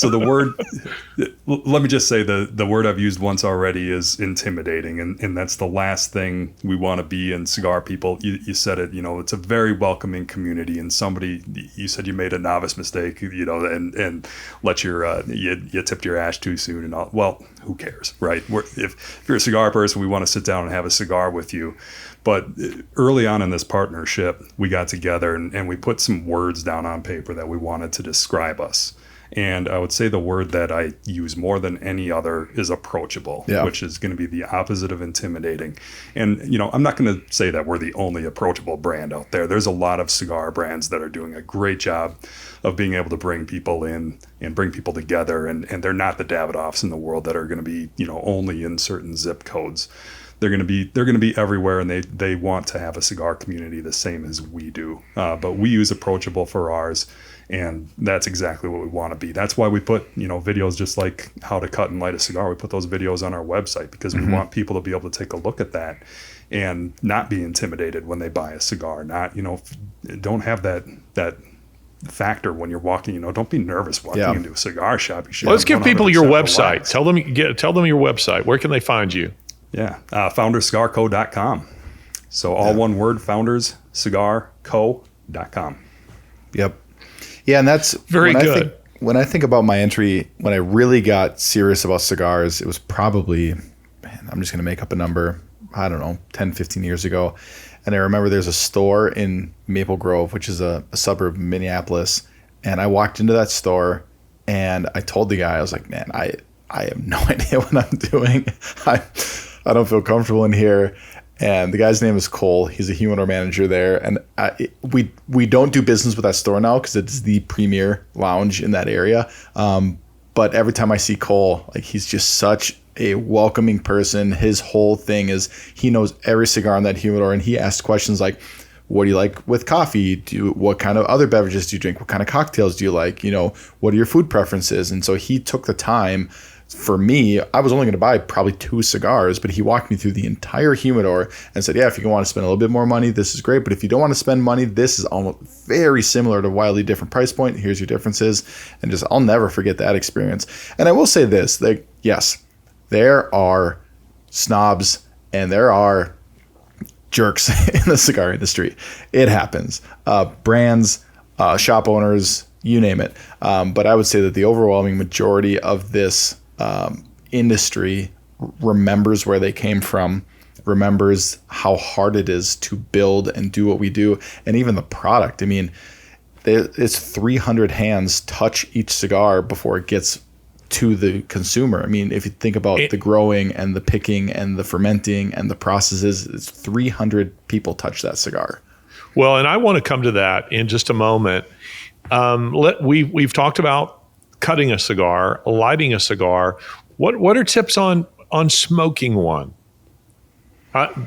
the word, let me just say the word I've used once already is intimidating, and that's the last thing we want to be in cigar people. You said it, it's a very welcoming community, and you said you made a novice mistake, and let you tipped your ash too soon and all. Well, who cares, right? If you're a cigar person, we want to sit down and have a cigar with you. But early on in this partnership, we got together and we put some words down on paper that we wanted to describe us. And I would say the word that I use more than any other is approachable, which is going to be the opposite of intimidating. And, I'm not going to say that we're the only approachable brand out there. There's a lot of cigar brands that are doing a great job of being able to bring people in and bring people together. And they're not the Davidoffs in the world that are going to be, only in certain zip codes. They're going to be everywhere, and they want to have a cigar community the same as we do. But we use approachable for ours. And that's exactly what we want to be. That's why we put, videos just like how to cut and light a cigar. We put those videos on our website because we want people to be able to take a look at that and not be intimidated when they buy a cigar. Not, don't have that factor when you're walking. Don't be nervous walking into a cigar shop. Let's give people your website. Tell them your website. Where can they find you? Yeah, founderscigarco.com. So all one word, founderscigarco.com. Yep. Yeah, and that's very good. When I think about my entry, when I really got serious about cigars, it was probably, I'm just going to make up a number, I don't know, 10, 15 years ago. And I remember there's a store in Maple Grove, which is a suburb of Minneapolis. And I walked into that store and I told the guy, I was like, man, I have no idea what I'm doing. I don't feel comfortable in here. And the guy's name is Cole. He's a humidor manager there. And we don't do business with that store now because it's the premier lounge in that area. But every time I see Cole, like, he's just such a welcoming person. His whole thing is he knows every cigar in that humidor, and he asks questions like, what do you like with coffee? What kind of other beverages do you drink? What kind of cocktails do you like? What are your food preferences? And so he took the time. For me, I was only going to buy probably 2 cigars, but he walked me through the entire humidor and said, yeah, if you want to spend a little bit more money, this is great. But if you don't want to spend money, this is almost very similar to a wildly different price point. Here's your differences. And I'll never forget that experience. And I will say this, yes, there are snobs and there are jerks in the cigar industry. It happens. Brands, shop owners, you name it. But I would say that the overwhelming majority of this industry remembers where they came from, remembers how hard it is to build and do what we do, and even the product. I mean, it's 300 hands touch each cigar before it gets to the consumer. I mean, if you think about the growing and the picking and the fermenting and the processes, it's 300 people touch that cigar. Well, and I want to come to that in just a moment. We've talked about cutting a cigar, lighting a cigar. What are tips on smoking one?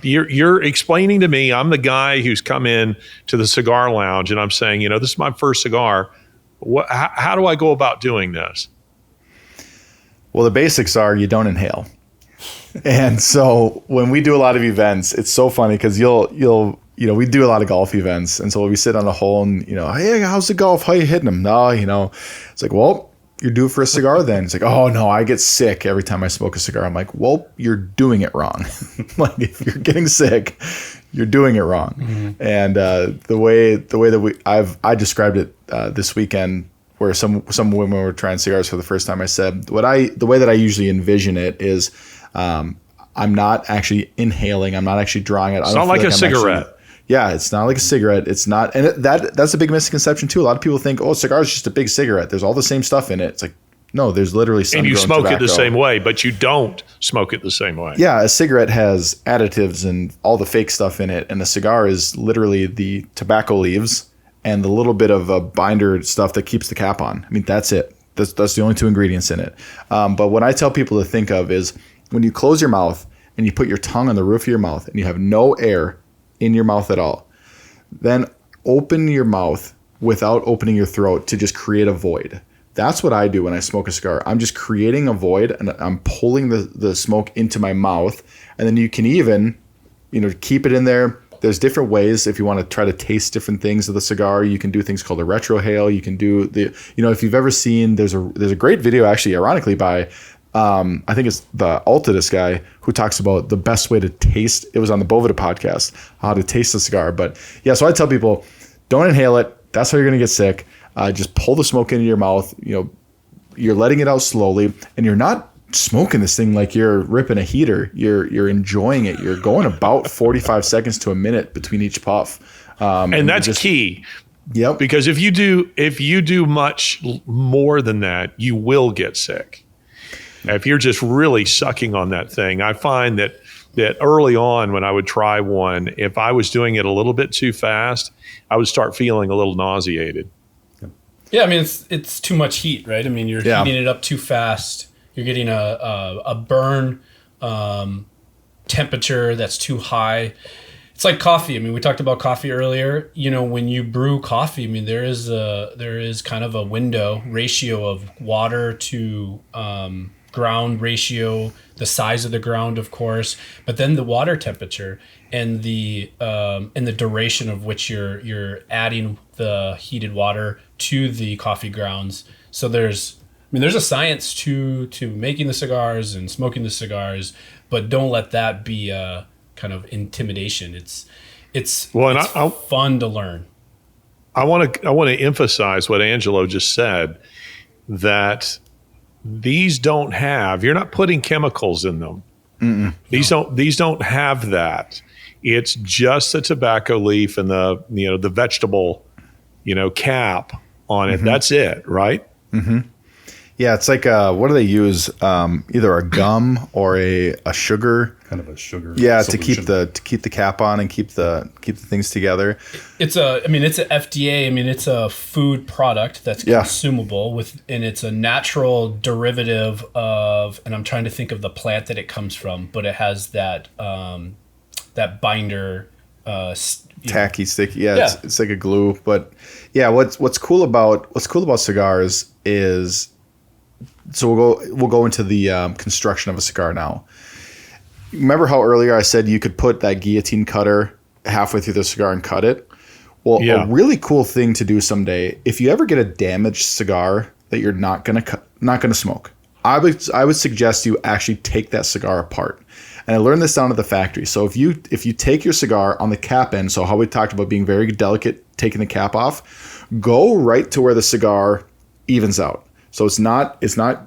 You're explaining to me, I'm the guy who's come in to the cigar lounge and I'm saying, this is my first cigar. How do I go about doing this? Well, the basics are you don't inhale. And so when we do a lot of events, it's so funny because you'll we do a lot of golf events. And so we sit on a hole and, hey, how's the golf? How you hitting them? No, it's like, well, you're due for a cigar then. It's like, oh no, I get sick every time I smoke a cigar. I'm like, well, you're doing it wrong. Like, if you're getting sick, you're doing it wrong. Mm-hmm. And the way that I described it this weekend, where some women were trying cigars for the first time, I said, the way that I usually envision it is, I'm not actually inhaling. I'm not actually drawing it. It's not like a cigarette. Yeah, it's not like a cigarette. It's not, and that's a big misconception too. A lot of people think, oh, cigar is just a big cigarette. There's all the same stuff in it. It's like, no, there's literally sun-grown and you smoke tobacco. it the same way, but you don't smoke it the same way. Yeah, a cigarette has additives and all the fake stuff in it, and a cigar is literally the tobacco leaves and the little bit of a binder stuff that keeps the cap on. I mean, that's it. That's the only 2 ingredients in it. But what I tell people to think of is when you close your mouth and you put your tongue on the roof of your mouth and you have no air in your mouth at all, then open your mouth without opening your throat to just create a void. That's what I do when I smoke a cigar. I'm just creating a void and I'm pulling the smoke into my mouth. And then you can even, keep it in there. There's different ways. If you want to try to taste different things of the cigar, you can do things called a retrohale. You can do if you've ever seen, there's a great video actually, ironically, by I think it's the Altadis guy who talks about the best way to taste. It was on the Bovida podcast, how to taste a cigar. But yeah, so I tell people, don't inhale it. That's how you're going to get sick. Just pull the smoke into your mouth. You're letting it out slowly, and you're not smoking this thing like you're ripping a heater. You're enjoying it. You're going about 45 seconds to a minute between each puff. And that's key. Yep. Because if you do much more than that, you will get sick. If you're just really sucking on that thing, I find that early on when I would try one, if I was doing it a little bit too fast, I would start feeling a little nauseated. Yeah, I mean it's too much heat, right? I mean you're heating it up too fast. You're getting a burn temperature that's too high. It's like coffee. I mean, we talked about coffee earlier. You know, when you brew coffee, I mean, there is kind of a window ratio of water to ground ratio, the size of the ground, of course, but then the water temperature and the duration of which you're adding the heated water to the coffee grounds. So there's a science to making the cigars and smoking the cigars, but don't let that be kind of intimidation. It's fun to learn. I want to emphasize what Angelo just said, that these don't have, you're not putting chemicals in them. These don't have that. It's just the tobacco leaf and the vegetable, cap on it. That's it, right? Yeah, it's like what do they use? Either a gum or a sugar. Kind of a sugar. Yeah, solution. to keep the cap on and keep the things together. It's a FDA. I mean, it's a food product that's consumable and it's a natural derivative of. And I'm trying to think of the plant that it comes from, but it has that binder. Tacky, sticky. Yeah, it's like a glue. But yeah, what's cool about cigars is. So we'll go into the construction of a cigar now. Remember how earlier I said you could put that guillotine cutter halfway through the cigar and cut it? Well, a really cool thing to do someday, if you ever get a damaged cigar that you're not gonna smoke, I would suggest you actually take that cigar apart. And I learned this down at the factory. So if you take your cigar on the cap end, so how we talked about being very delicate, taking the cap off, go right to where the cigar evens out. So it's not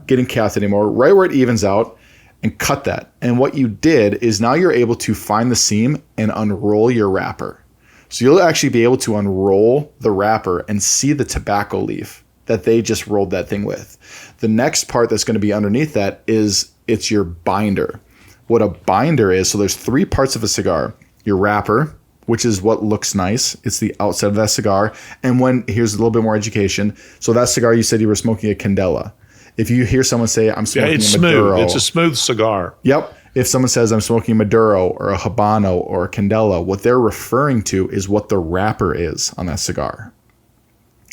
getting capped anymore, right where it evens out, and cut that. And what you did is now you're able to find the seam and unroll your wrapper. So you'll actually be able to unroll the wrapper and see the tobacco leaf that they just rolled that thing with. The next part that's going to be underneath that is it's your binder. What a binder is, so there's 3 parts of a cigar. Your wrapper, which is what looks nice. It's the outside of that cigar. And here's a little bit more education. So that cigar, you said you were smoking a Candela. If you hear someone say, I'm smoking it's a Maduro. smooth. It's a smooth cigar. Yep. If someone says, I'm smoking a Maduro or a Habano or a Candela, what they're referring to is what the wrapper is on that cigar.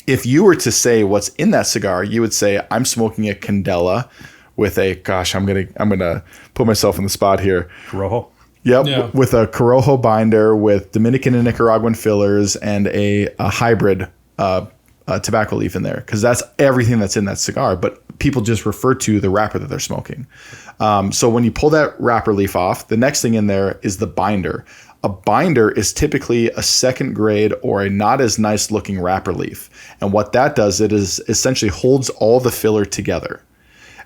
If you were to say what's in that cigar, you would say, I'm smoking a Candela with I'm gonna put myself in the spot here. Corojo. Yep, Yeah. with a Corojo binder with Dominican and Nicaraguan fillers and a hybrid tobacco leaf in there, because that's everything that's in that cigar. But people just refer to the wrapper that they're smoking. So when you pull that wrapper leaf off, the next thing in there is the binder. A binder is typically a second grade or a not as nice looking wrapper leaf. And what that does, it is essentially holds all the filler together.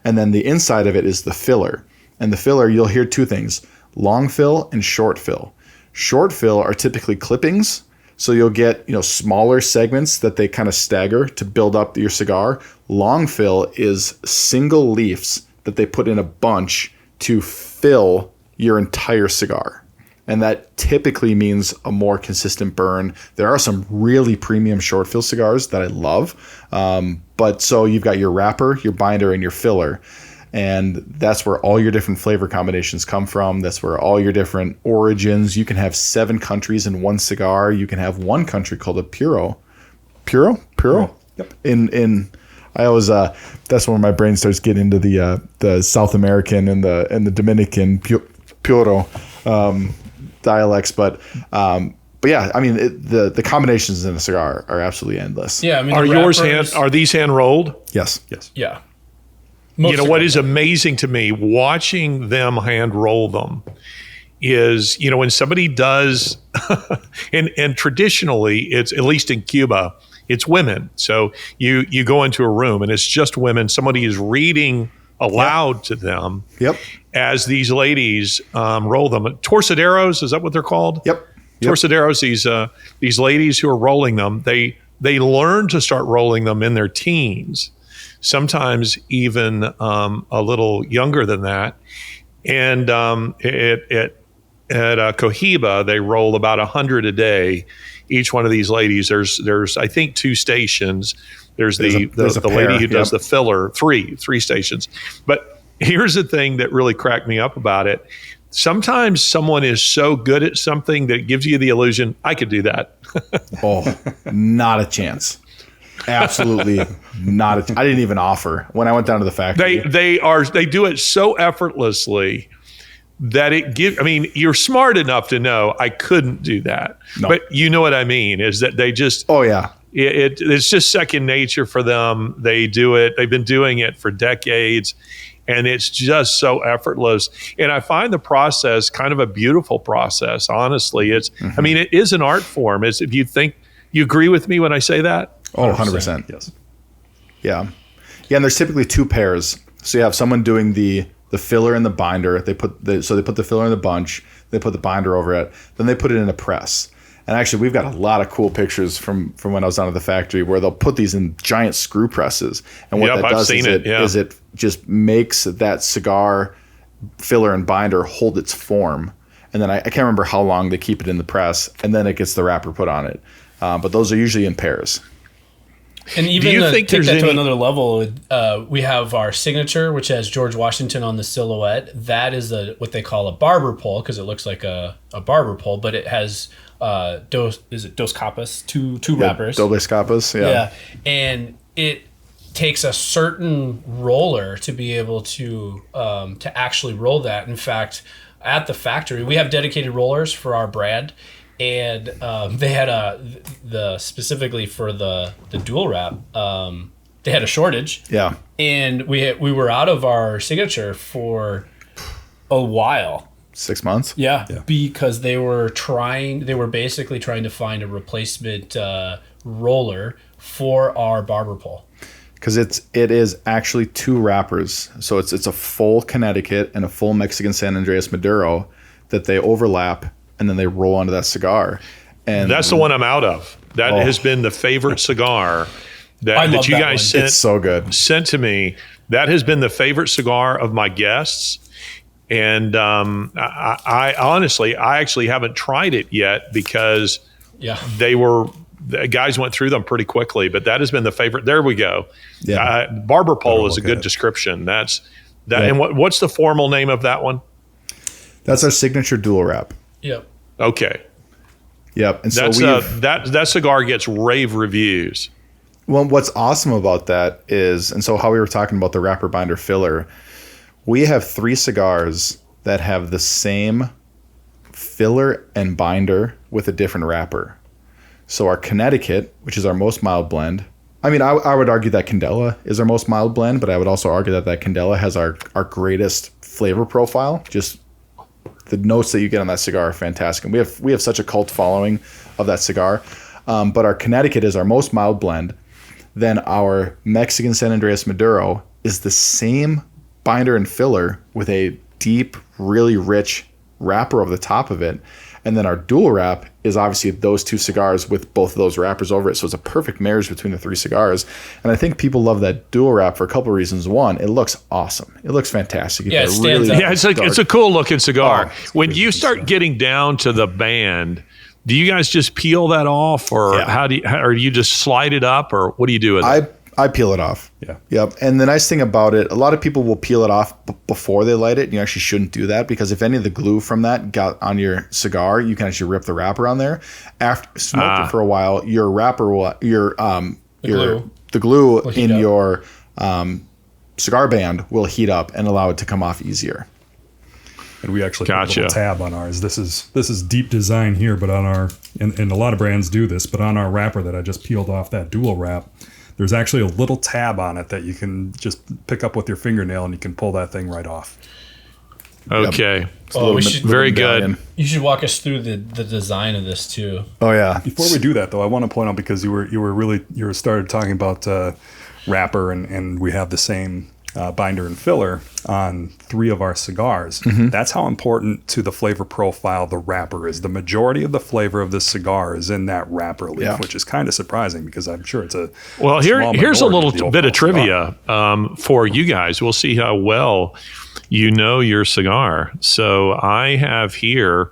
And then the inside of it is the filler. And the filler, you'll hear 2 things. Long fill and short fill. Short fill are typically clippings, so you'll get smaller segments that they kind of stagger to build up your cigar. Long fill is single leaves that they put in a bunch to fill your entire cigar, and that typically means a more consistent burn. There are some really premium short fill cigars that I love, but so you've got your wrapper, your binder, and your filler. And that's where all your different flavor combinations come from. That's where all your different origins. You can have 7 countries in one cigar. You can have one country called a puro. Puro? Yep. In I always that's when my brain starts getting into the South American and the Dominican puro dialects. But yeah, I mean the combinations in a cigar are absolutely endless. Yeah, I mean, are these hand rolled? Yes. Yeah. What is amazing to me watching them hand roll them is, when somebody does, and traditionally it's, at least in Cuba, it's women. So you go into a room and it's just women. Somebody is reading allowed to them. Yep. As these ladies roll them. Torcederos, is that what they're called? Yep. Torcederos, these ladies who are rolling them, they learn to start rolling them in their teens, sometimes even a little younger than that. And at Cohiba, they roll about 100 a day. Each one of these ladies, there's I think 2 stations. There's the lady who does the filler, three stations. But here's the thing that really cracked me up about it. Sometimes someone is so good at something that it gives you the illusion, I could do that. Oh, not a chance. Absolutely not. I didn't even offer when I went down to the factory. They do it so effortlessly that you're smart enough to know I couldn't do that. No. But you know what I mean, is that they just, oh yeah. It's just second nature for them. They do it. They've been doing it for decades. And it's just so effortless. And I find the process kind of a beautiful process, honestly. It is an art form. If you think, you agree with me when I say that? Oh, 100%. Yes. Yeah. Yeah, and there's typically 2 pairs. So you have someone doing the filler and the binder. They put the filler in the bunch, they put the binder over it, then they put it in a press. And actually, we've got a lot of cool pictures from when I was down at the factory where they'll put these in giant screw presses. And what that does is it just makes that cigar filler and binder hold its form. And then I can't remember how long they keep it in the press, and then it gets the wrapper put on it. But those are usually in pairs. And even take that to another level, we have our signature, which has George Washington on the silhouette. That is what they call a barber pole, because it looks like a barber pole, but it has dos capas, two wrappers. Dobles capas, yeah. And it takes a certain roller to be able to actually roll that. In fact, at the factory, we have dedicated rollers for our brand. And they had specifically for the dual wrap, they had a shortage. Yeah. And we were out of our signature for a while. 6 months? Yeah. Because they were basically trying to find a replacement roller for our barber pole. Because it is actually 2 wrappers. So it's a full Connecticut and a full Mexican San Andreas Maduro that they overlap, and then they roll onto that cigar. And that's the one I'm out of. That has been the favorite cigar that you guys sent. It's so good. Sent to me. That has been the favorite cigar of my guests. And I honestly actually haven't tried it yet because the guys went through them pretty quickly. But that has been the favorite. There we go. Yeah. Barber pole is a good description. That's that. Yeah. And what's the formal name of that one? That's our signature dual wrap. Yep. Okay. Yep. And so that cigar gets rave reviews. Well, what's awesome about that is, and so how we were talking about the wrapper binder filler, we have 3 cigars that have the same filler and binder with a different wrapper. So our Connecticut, which is our most mild blend, I mean, I would argue that Candela is our most mild blend, but I would also argue that Candela has our greatest flavor profile. Just the notes that you get on that cigar are fantastic. And we have such a cult following of that cigar. But our Connecticut is our most mild blend. Then our Mexican San Andreas Maduro is the same binder and filler with a deep, really rich wrapper over the top of it. And then our dual wrap is obviously those 2 cigars with both of those wrappers over it. So it's a perfect marriage between the 3 cigars. And I think people love that dual wrap for a couple of reasons. One, it looks awesome. It looks fantastic. Yeah, it stands out. Yeah, it's a cool looking cigar. When you start getting down to the band, do you guys just peel that off, or or do you just slide it up, or what do you do with it? I peel it off. Yeah. Yep. And the nice thing about it, a lot of people will peel it off before they light it. You actually shouldn't do that, because if any of the glue from that got on your cigar, you can actually rip the wrapper on there. After smoking for a while, your wrapper will the glue in your cigar band will heat up and allow it to come off easier. And we actually put a little tab on ours. This is deep design here, but on our and a lot of brands do this, but on our wrapper that I just peeled off that dual wrap, there's actually a little tab on it that you can just pick up with your fingernail, and you can pull that thing right off. Okay. Yep. Very good. You should walk us through the design of this too. Oh yeah. Before we do that though, I want to point out, because you started talking about wrapper, and we have the same binder and filler on 3 of our cigars. That's how important to the flavor profile the wrapper is. The majority of the flavor of this cigar is in that wrapper leaf, which is kind of surprising because I'm sure it's a well. Here's a little bit of trivia for you guys. We'll see how well you know your cigar. So I have here.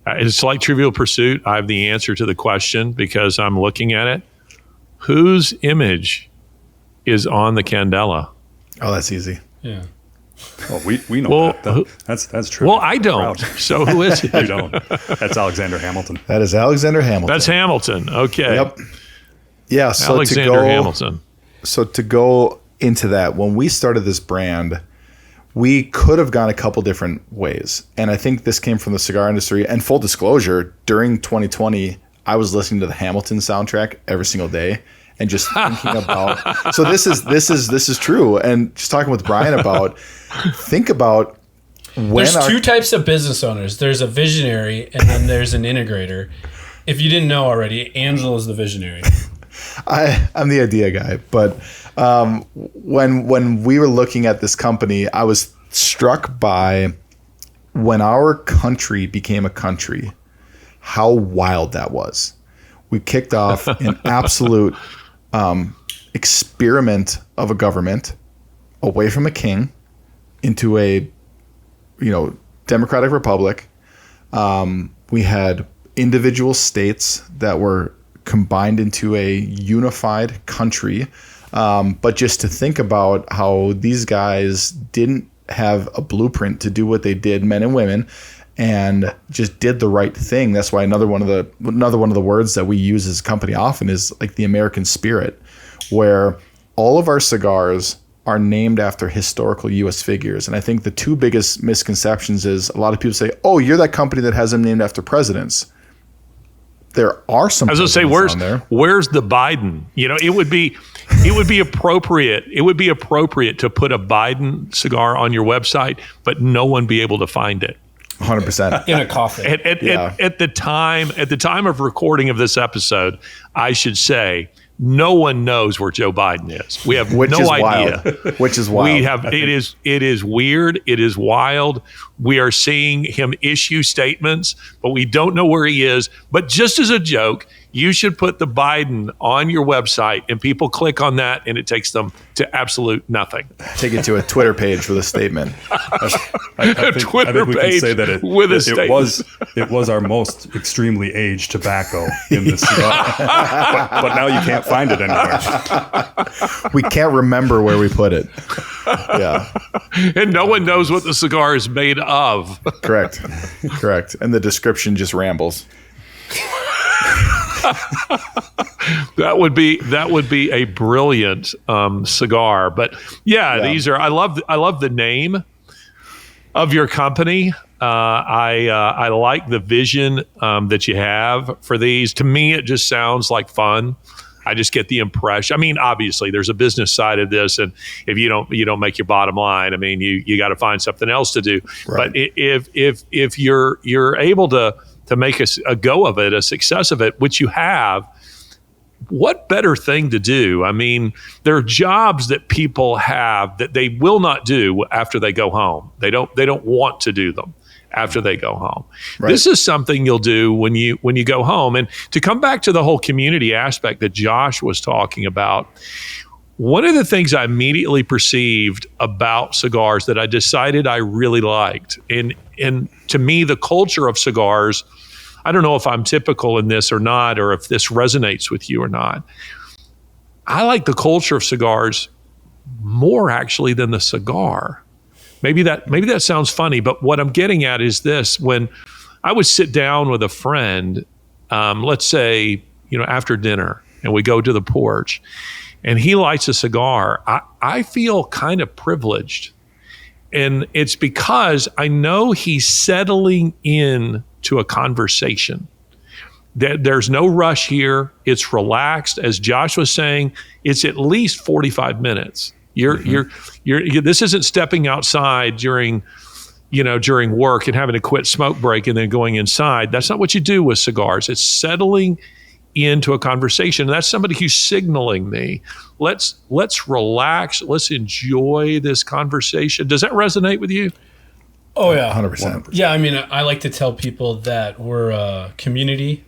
It's like Trivial Pursuit. I have the answer to the question because I'm looking at it. Whose image is on the Candela? Oh, that's easy. Yeah. Well, we know that's true. Well, I don't. So who is it? You don't. That's Alexander Hamilton. That is Alexander Hamilton. That's Hamilton. Okay. Yep. Yeah. So Alexander Hamilton. So to go into that, when we started this brand, we could have gone a couple different ways. And I think this came from the cigar industry. And full disclosure, during 2020, I was listening to the Hamilton soundtrack every single day and just thinking about. So this is true. And just talking with Brian about, think about when there's 2 types of business owners. There's a visionary and then there's an integrator. If you didn't know already, Angela's the visionary. I'm the idea guy, but when we were looking at this company, I was struck by when our country became a country, how wild that was. We kicked off an absolute experiment of a government away from a king into a democratic republic. We had individual states that were combined into a unified country. But just to think about how these guys didn't have a blueprint to do what they did, men and women, and just did the right thing. That's why another one of the words that we use as a company often is like the American spirit, where all of our cigars are named after historical U.S. figures. And I think the 2 biggest misconceptions is a lot of people say, "Oh, you're that company that has them named after presidents." There are some. I was going to say, where's the Biden? It would be appropriate. It would be appropriate to put a Biden cigar on your website, but no one be able to find it. 100% in a coffin. At the time of recording of this episode, I should say no one knows where Joe Biden is. We have no idea. Which is wild. We have it is weird. It is wild. We are seeing him issue statements, but we don't know where he is. But just as a joke, you should put the Biden on your website, and people click on that, and it takes them to absolute nothing. Take it to a Twitter page with a statement. I think we can say that it was our most extremely aged tobacco in the cigar, but now you can't find it anywhere. We can't remember where we put it. Yeah, and no one knows what the cigar is made of. Correct, and the description just rambles. That would be a brilliant cigar. But these are. I love the name of your company. I like the vision that you have for these. To me, it just sounds like fun. I just get the impression. I mean, obviously, there's a business side of this, and if you don't make your bottom line, I mean, you got to find something else to do. Right. But if you're able to make a go of it, a success of it, which you have, what better thing to do? I mean, there are jobs that people have that they will not do after they go home. They don't want to do them after they go home. Right. This is something you'll do when you go home. And to come back to the whole community aspect that Josh was talking about, one of the things I immediately perceived about cigars that I decided I really liked, and to me, the culture of cigars, I don't know if I'm typical in this or not, or if this resonates with you or not. I like the culture of cigars more actually than the cigar. Maybe that sounds funny, but what I'm getting at is this: when I would sit down with a friend, let's say, after dinner, and we go to the porch, and he lights a cigar, I feel kind of privileged. And it's because I know he's settling in to a conversation. There's no rush here. It's relaxed. As Josh was saying, it's at least 45 minutes. This isn't stepping outside during work and having a quick smoke break and then going inside. That's not what you do with cigars. It's settling into a conversation. And that's somebody who's signaling me, let's relax, let's enjoy this conversation. Does that resonate with you? Oh yeah, 100%. Yeah, I mean, I like to tell people that we're a community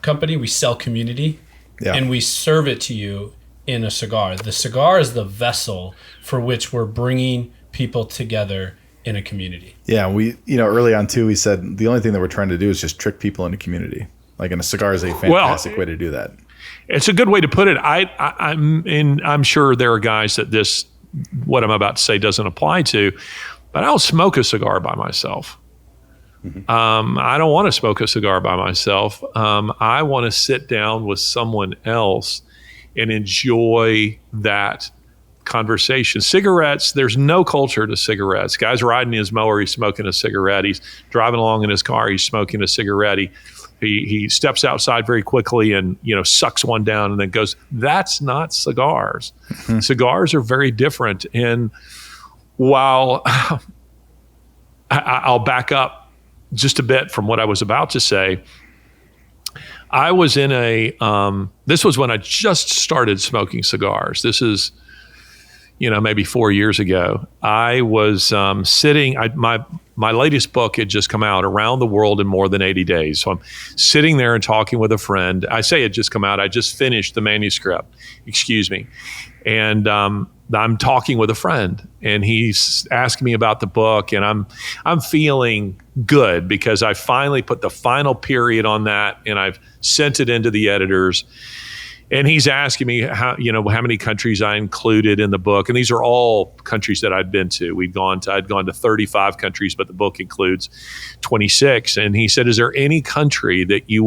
company. We sell community, and we serve it to you in a cigar. The cigar is the vessel for which we're bringing people together in a community. Yeah, we, early on too, we said the only thing that we're trying to do is just trick people into community. Like, and a cigar is a fantastic way to do that. It's a good way to put it. I'm sure there are guys that what I'm about to say doesn't apply to, but I'll smoke a cigar by myself. Mm-hmm. I don't want to smoke a cigar by myself. I want to sit down with someone else and enjoy that conversation. Cigarettes, there's no culture to cigarettes. Guy's riding his mower, he's smoking a cigarette. He's driving along in his car, he's smoking a cigarette. He steps outside very quickly and sucks one down and then goes. That's not cigars. Mm-hmm. Cigars are very different. And while I'll back up just a bit from what I was about to say, I was in this was when I just started smoking cigars. This is, maybe 4 years ago. I was sitting, my latest book had just come out, Around the World in More Than 80 Days. So I'm sitting there and talking with a friend. I say it just come out. I just finished the manuscript, excuse me. And I'm talking with a friend, and he's asking me about the book, and I'm feeling good because I finally put the final period on that, and I've sent it into the editors. And he's asking me how many countries I included in the book, and these are all countries that I'd been to. I'd gone to 35 countries, but the book includes 26. And he said, "Is there any country that you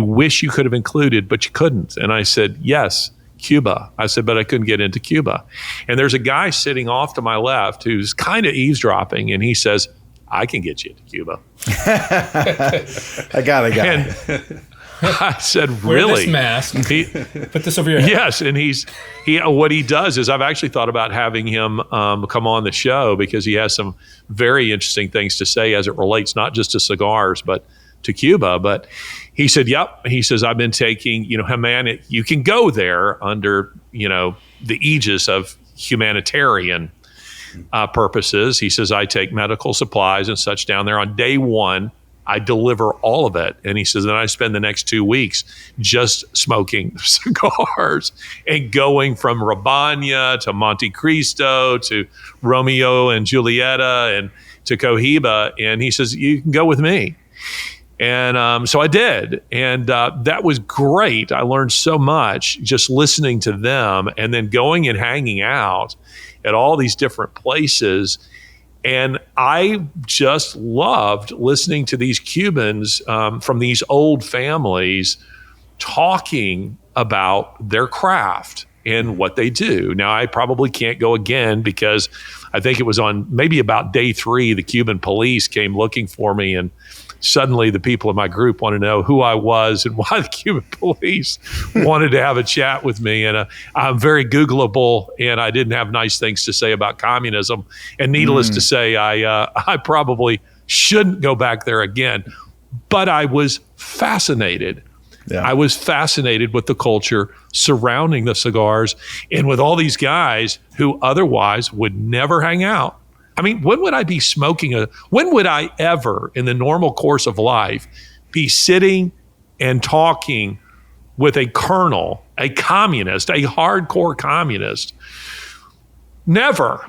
wish you could have included, but you couldn't?" And I said, "Yes, Cuba." I said, "But I couldn't get into Cuba." And there's a guy sitting off to my left who's kind of eavesdropping, and he says, "I can get you into Cuba." I got a guy. And I said, "Really?" Wear this mask. Put this over your head. Yes, and what he does is I've actually thought about having him come on the show because he has some very interesting things to say as it relates not just to cigars but to Cuba. But he said, "Yep." He says, "I've been taking, you can go there under, the aegis of humanitarian purposes." He says, "I take medical supplies and such down there on day one. I deliver all of it." And he says, then I spend the next 2 weeks just smoking cigars and going from Rabana to Monte Cristo to Romeo and Julieta and to Cohiba. And he says, "You can go with me." And so I did. And that was great. I learned so much just listening to them and then going and hanging out at all these different places. And I just loved listening to these Cubans from these old families talking about their craft and what they do. Now, I probably can't go again because I think it was on maybe about day 3, the Cuban police came looking for me, and suddenly the people in my group want to know who I was and why the Cuban police wanted to have a chat with me. And I'm very Googleable, and I didn't have nice things to say about communism. And needless to say, I probably shouldn't go back there again. But I was fascinated. Yeah. I was fascinated with the culture surrounding the cigars and with all these guys who otherwise would never hang out. I mean, when would I be when would I ever in the normal course of life be sitting and talking with a colonel, a communist, a hardcore communist? Never,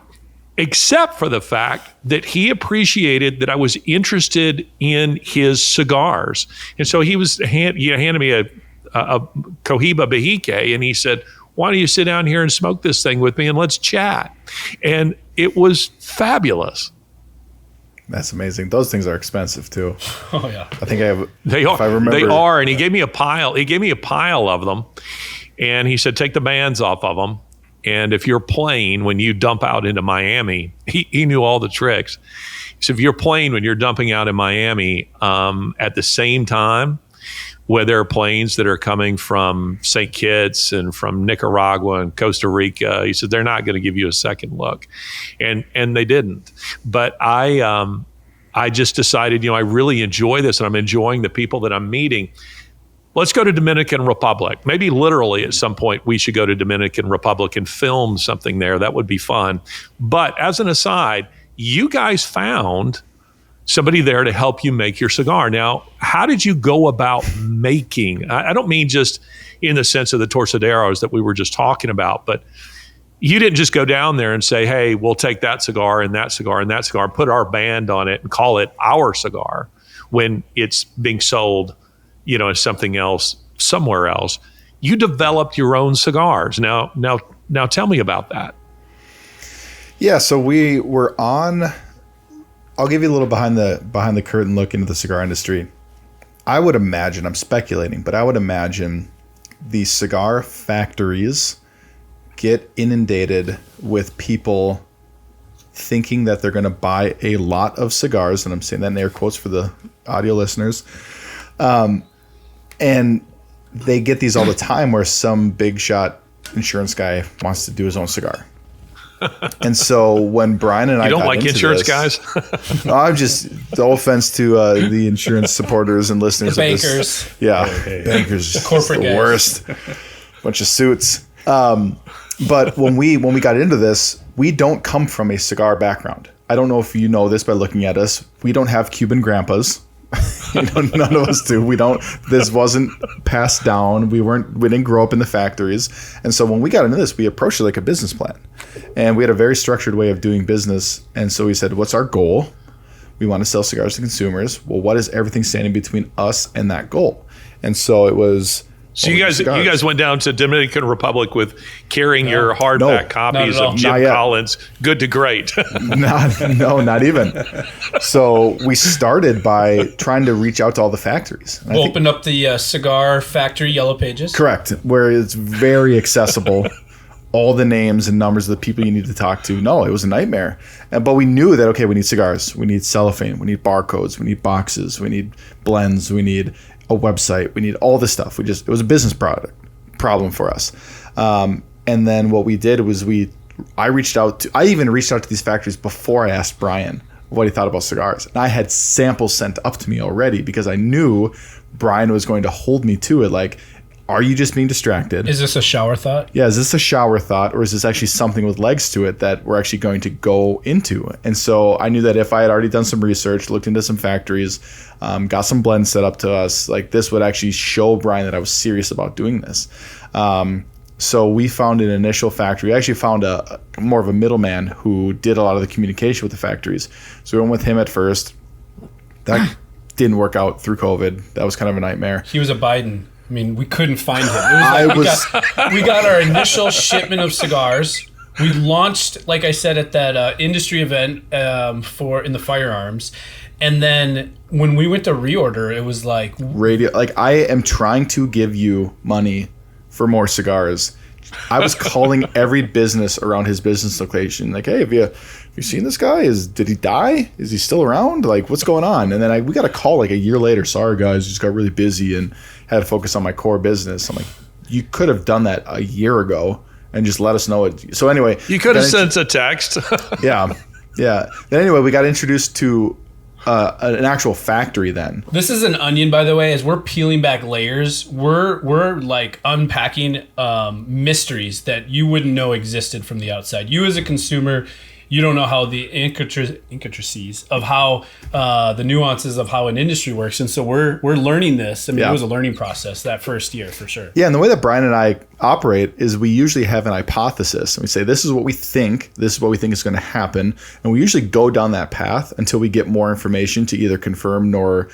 except for the fact that he appreciated that I was interested in his cigars. And so he was handed me a Cohiba Bahique, and he said, "Why don't you sit down here and smoke this thing with me and let's chat?" And it was fabulous. That's amazing. Those things are expensive too. Oh yeah. I think I have. They are. If I remember. They are. And he gave me a pile. He gave me a pile of them, and he said, "Take the bands off of them. And if you're playing when you dump out into Miami," he knew all the tricks. So if you're playing when you're dumping out in Miami at the same time, where there are planes that are coming from St. Kitts and from Nicaragua and Costa Rica, he said, they're not going to give you a second look. And they didn't. But I just decided, I really enjoy this, and I'm enjoying the people that I'm meeting. let's go to Dominican Republic. Maybe literally at some point we should go to Dominican Republic and film something there. That would be fun. But as an aside, you guys found somebody there to help you make your cigar. Now, how did you go about making? I don't mean just in the sense of the torcederos that we were just talking about, but you didn't just go down there and say, hey, we'll take that cigar and that cigar and that cigar, put our band on it and call it our cigar when it's being sold, as something else somewhere else. You developed your own cigars. Now tell me about that. Yeah, so we were on. I'll give you a little behind the curtain look into the cigar industry. I would imagine, I'm speculating, but I would imagine the cigar factories get inundated with people thinking that they're going to buy a lot of cigars, and I'm saying that in air quotes for the audio listeners. And they get these all the time where some big shot insurance guy wants to do his own cigar. And so when Brian and I don't got like into insurance this, guys? no, I'm just, no offense to the insurance supporters and listeners. The of bankers. This. Yeah, bankers. The corporate guys. Worst. Bunch of suits. But when we got into this, we don't come from a cigar background. I don't know if you know this by looking at us. We don't have Cuban grandpas. None of us do. We don't. This wasn't passed down. We didn't grow up in the factories. And so when we got into this, we approached it like a business plan. And we had a very structured way of doing business. And so we said, what's our goal? We want to sell cigars to consumers. Well, what is everything standing between us and that goal? And so it was. So you guys went down to Dominican Republic with carrying your hardback copies of Jim Collins' Good to Great. Not even. So we started by trying to reach out to all the factories. We'll open up the cigar factory yellow pages. Correct, where it's very accessible. All the names and numbers of the people you need to talk to. No, it was a nightmare. But we knew that, okay, we need cigars. We need cellophane. We need barcodes. We need boxes. We need blends. We need a website. We need all this stuff. It was a business problem for us. And then what we did was I even reached out to these factories before I asked Brian what he thought about cigars. And I had samples sent up to me already because I knew Brian was going to hold me to it. Like, are you just being distracted? Is this a shower thought? Yeah, is this a shower thought, or is this actually something with legs to it that we're actually going to go into? And so I knew that if I had already done some research, looked into some factories, got some blends set up to us, like this would actually show Brian that I was serious about doing this. So we found an initial factory. We actually found a more of a middleman who did a lot of the communication with the factories. So we went with him at first. That didn't work out through COVID. That was kind of a nightmare. He was a Biden. I mean, we couldn't find him. It was like we got our initial shipment of cigars. We launched, like I said, at that industry event in the firearms. And then when we went to reorder, it was like... I am trying to give you money for more cigars. I was calling every business around his business location. Like, hey, have you seen this guy? Did he die? Is he still around? Like, what's going on? And then we got a call like a year later. Sorry, guys, just got really busy and had to focus on my core business. I'm like, you could have done that a year ago and just let us know it. So anyway, you could have sent a text. yeah. Then anyway, we got introduced to an actual factory then. This is an onion, by the way. As we're peeling back layers, we're like unpacking mysteries that you wouldn't know existed from the outside. You as a consumer, you don't know how the intricacies of how the nuances of how an industry works, and so we're learning this. I mean, It was a learning process that first year for sure. Yeah, and the way that Brian and I operate is we usually have an hypothesis, and we say this is what we think. This is what we think is going to happen, and we usually go down that path until we get more information to either confirm nor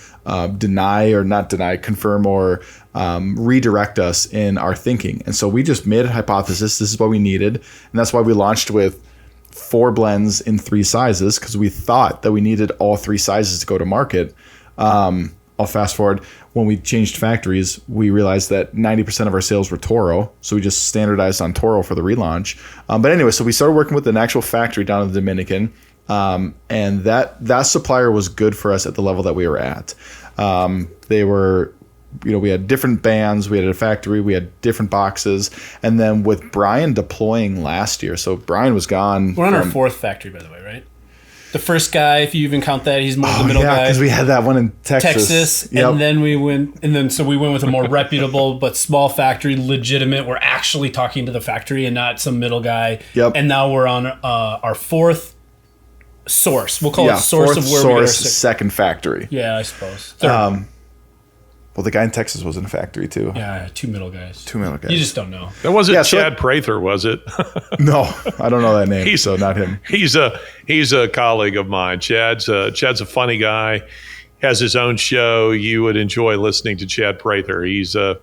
deny, or not deny, confirm or redirect us in our thinking. And so we just made a hypothesis. This is what we needed, and that's why we launched with 4 blends in 3 sizes, because we thought that we needed all 3 sizes to go to market. I'll fast forward. When we changed factories, we realized that 90% of our sales were Toro, so we just standardized on Toro for the relaunch. But anyway, so we started working with an actual factory down in the Dominican, and that supplier was good for us at the level that we were at. They were... we had different bands, we had a factory, we had different boxes. And then with Brian deploying last year, so Brian was gone. We're on our 4th factory, by the way, right? The first guy, if you even count that, he's more the middle yeah, guy. because we had that one in Texas. Yep. And then we went with a more reputable but small factory, legitimate. We're actually talking to the factory and not some middle guy. Yep. And now we're on our fourth source. We'll call it source fourth of where we get our second factory. Yeah, I suppose. Third. Well, the guy in Texas was in a factory too. Yeah, two middle guys. You just don't know. That wasn't Chad Prather, was it? No, I don't know that name. So not him. He's a colleague of mine. Chad's a funny guy. Has his own show. You would enjoy listening to Chad Prather. He's a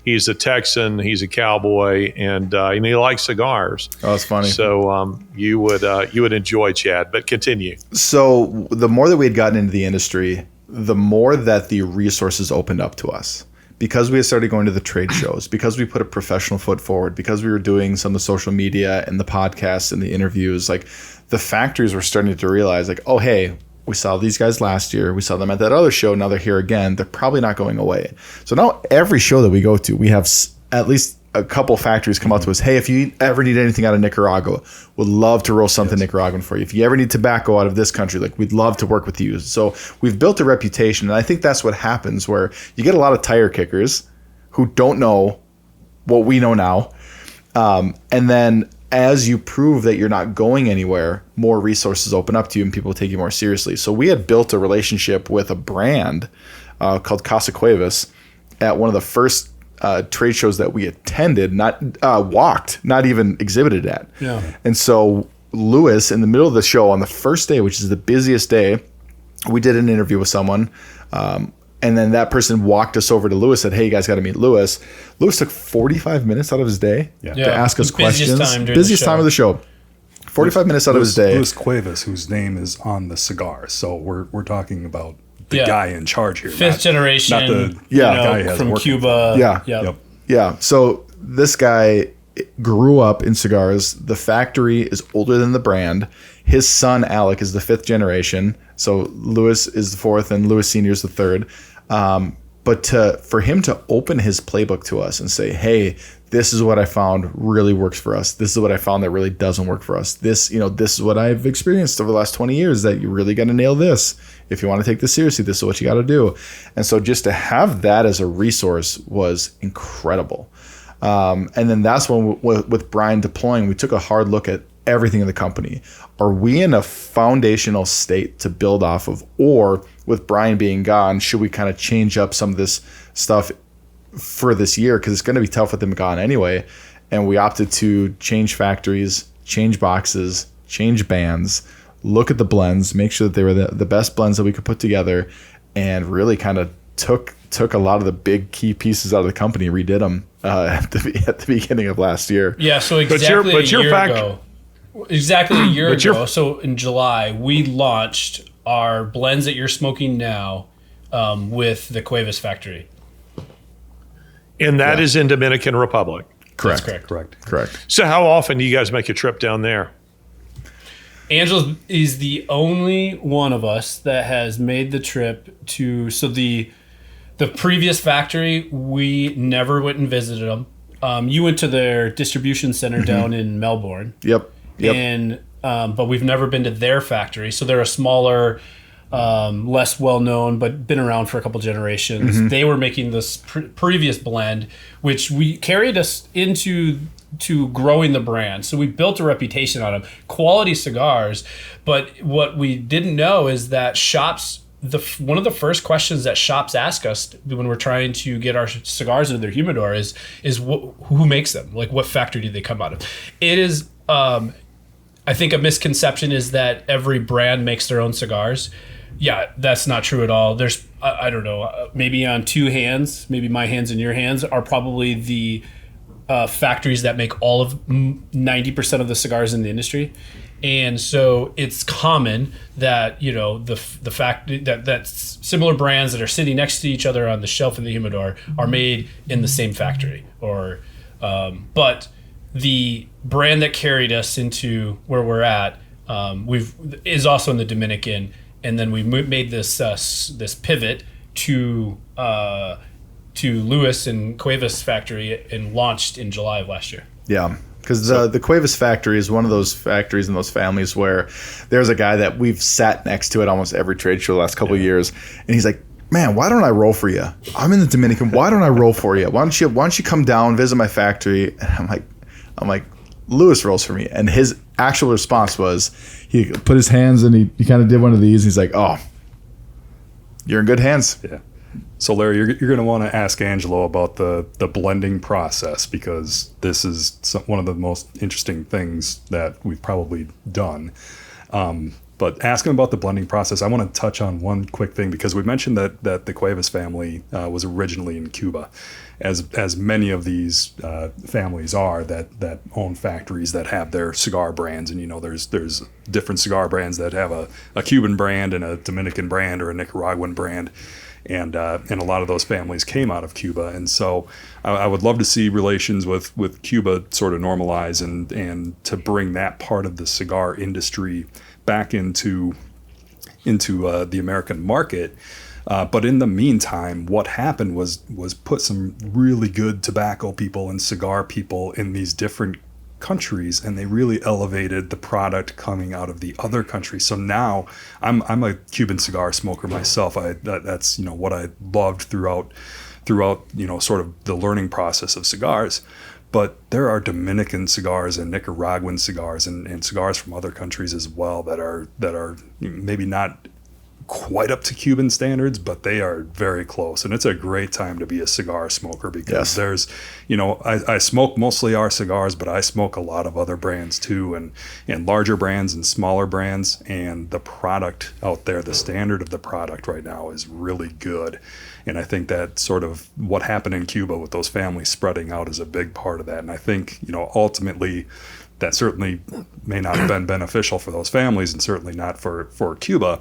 Texan. He's a cowboy, and he likes cigars. Oh, that's funny. So you would enjoy Chad. But continue. So the more that we had gotten into the industry, the more that the resources opened up to us, because we had started going to the trade shows, because we put a professional foot forward, because we were doing some of the social media and the podcasts and the interviews. Like, the factories were starting to realize, like, oh, hey, we saw these guys last year. We saw them at that other show. Now they're here again. They're probably not going away. So now every show that we go to, we have at least a couple factories come out to us. Hey, if you ever need anything out of Nicaragua, would love to roast something Nicaraguan for you. If you ever need tobacco out of this country, like, we'd love to work with you. So we've built a reputation, and I think that's what happens, where you get a lot of tire kickers who don't know what we know now. And then as you prove that you're not going anywhere, more resources open up to you and people take you more seriously. So we had built a relationship with a brand called Casa Cuevas at one of the first trade shows that we attended, not walked, not even exhibited at. Yeah. And so Lewis, in the middle of the show on the first day, which is the busiest day, we did an interview with someone. And then that person walked us over to Lewis, said, hey, you guys got to meet Lewis. Lewis took 45 minutes out of his day to ask us questions. Busiest time of the show. 45 minutes out of his day. Lewis Cuevas, whose name is on the cigar. So we're talking about the guy in charge here. Fifth generation, not the guy from Cuba. Yeah. So this guy grew up in cigars. The factory is older than the brand. His son, Alec, is the fifth generation. So Lewis is the fourth and Lewis Sr. is the third. But for him to open his playbook to us and say, hey, this is what I found really works for us. This is what I found that really doesn't work for us. This is what I've experienced over the last 20 years, that you really got to nail this. If you want to take this seriously, this is what you got to do. And so just to have that as a resource was incredible. And then that's when, with Brian deploying, we took a hard look at everything in the company. Are we in a foundational state to build off of? Or with Brian being gone, should we kind of change up some of this stuff for this year? Because it's going to be tough with him gone anyway. And we opted to change factories, change boxes, change bands, look at the blends, make sure that they were the best blends that we could put together, and really kind of took a lot of the big key pieces out of the company, redid them at the beginning of last year. Yeah, so exactly a year ago, so in July, we launched our blends that you're smoking now with the Cuevas factory. And that is in Dominican Republic. Correct. That's Correct. So how often do you guys make a trip down there? Angela is the only one of us that has made the trip to. So the previous factory, we never went and visited them. You went to their distribution center down in Melbourne. Yep. And but we've never been to their factory. So they're a smaller, less well known, but been around for a couple generations. Mm-hmm. They were making this previous blend, which we carried us into growing the brand. So we built a reputation on them, quality cigars. But what we didn't know is that shops, one of the first questions that shops ask us when we're trying to get our cigars into their humidor is who makes them? Like, what factory do they come out of? It is, I think a misconception is that every brand makes their own cigars. Yeah, that's not true at all. There's, I don't know, maybe on two hands, maybe my hands and your hands are probably the factories that make all of 90% of the cigars in the industry. And so it's common that, the fact that similar brands that are sitting next to each other on the shelf in the humidor are made in the same factory. But the brand that carried us into where we're at is also in the Dominican, and then we made this pivot to Lewis and Cuevas factory and launched in July of last year. Yeah. Because the Cuevas factory is one of those factories and those families where there's a guy that we've sat next to at almost every trade show the last couple of years, and he's like, "Man, why don't I roll for you? I'm in the Dominican. Why don't I roll for you? Why don't you come down, visit my factory?" And I'm like, Lewis rolls for me, and his actual response was he put his hands and he kind of did one of these. And he's like, "Oh, you're in good hands." Yeah. So Larry, you're going to want to ask Angelo about the blending process, because this is one of the most interesting things that we've probably done. But ask him about the blending process. I want to touch on one quick thing, because we mentioned that the Cuevas family was originally in Cuba, as many of these families are that own factories that have their cigar brands. And there's different cigar brands that have a Cuban brand and a Dominican brand or a Nicaraguan brand. And a lot of those families came out of Cuba, and so I would love to see relations with Cuba sort of normalize and to bring that part of the cigar industry back into the American market. But in the meantime, what happened was put some really good tobacco people and cigar people in these different countries, and they really elevated the product coming out of the other countries. So now I'm a Cuban cigar smoker myself. That's what I loved throughout sort of the learning process of cigars. But there are Dominican cigars and Nicaraguan cigars and cigars from other countries as well that are maybe not quite up to Cuban standards, but they are very close. And it's a great time to be a cigar smoker, because there's, I smoke mostly our cigars, but I smoke a lot of other brands too, and larger brands and smaller brands. And the product out there, the standard of the product right now is really good. And I think that sort of what happened in Cuba with those families spreading out is a big part of that. And I think, ultimately, that certainly may not have been beneficial for those families, and certainly not for Cuba.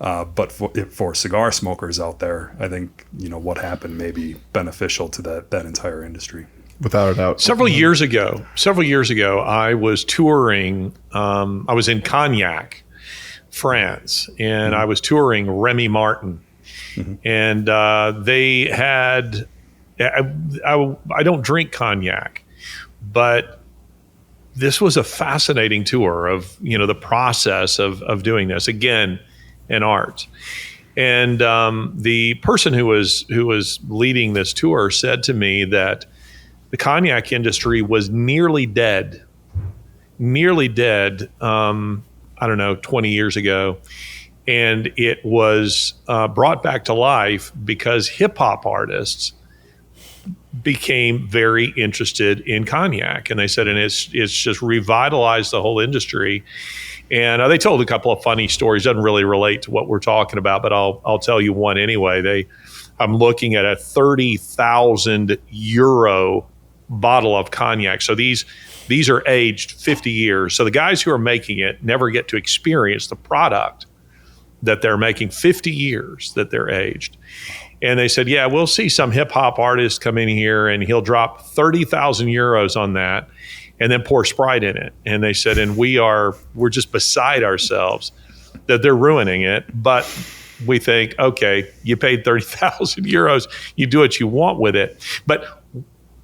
But for cigar smokers out there, I think what happened may be beneficial to that entire industry. Without a doubt. Several years ago, I was touring. I was in Cognac, France, and I was touring Remy Martin, and they had. I don't drink cognac, but this was a fascinating tour of the process of doing this. Again, an art. And the person who was leading this tour said to me that the cognac industry was nearly dead, I don't know, 20 years ago. And it was brought back to life because hip hop artists became very interested in cognac. And they said, and it's just revitalized the whole industry. And they told a couple of funny stories. Doesn't really relate to what we're talking about, but I'll tell you one anyway. I'm looking at a 30,000 euro bottle of cognac. So these are aged 50 years. So the guys who are making it never get to experience the product that they're making 50 years that they're aged. And they said, yeah, we'll see some hip hop artist come in here and he'll drop 30,000 euros on that and then pour Sprite in it. And they said, and we're just beside ourselves that they're ruining it. But we think, okay, you paid 30,000 euros, you do what you want with it. But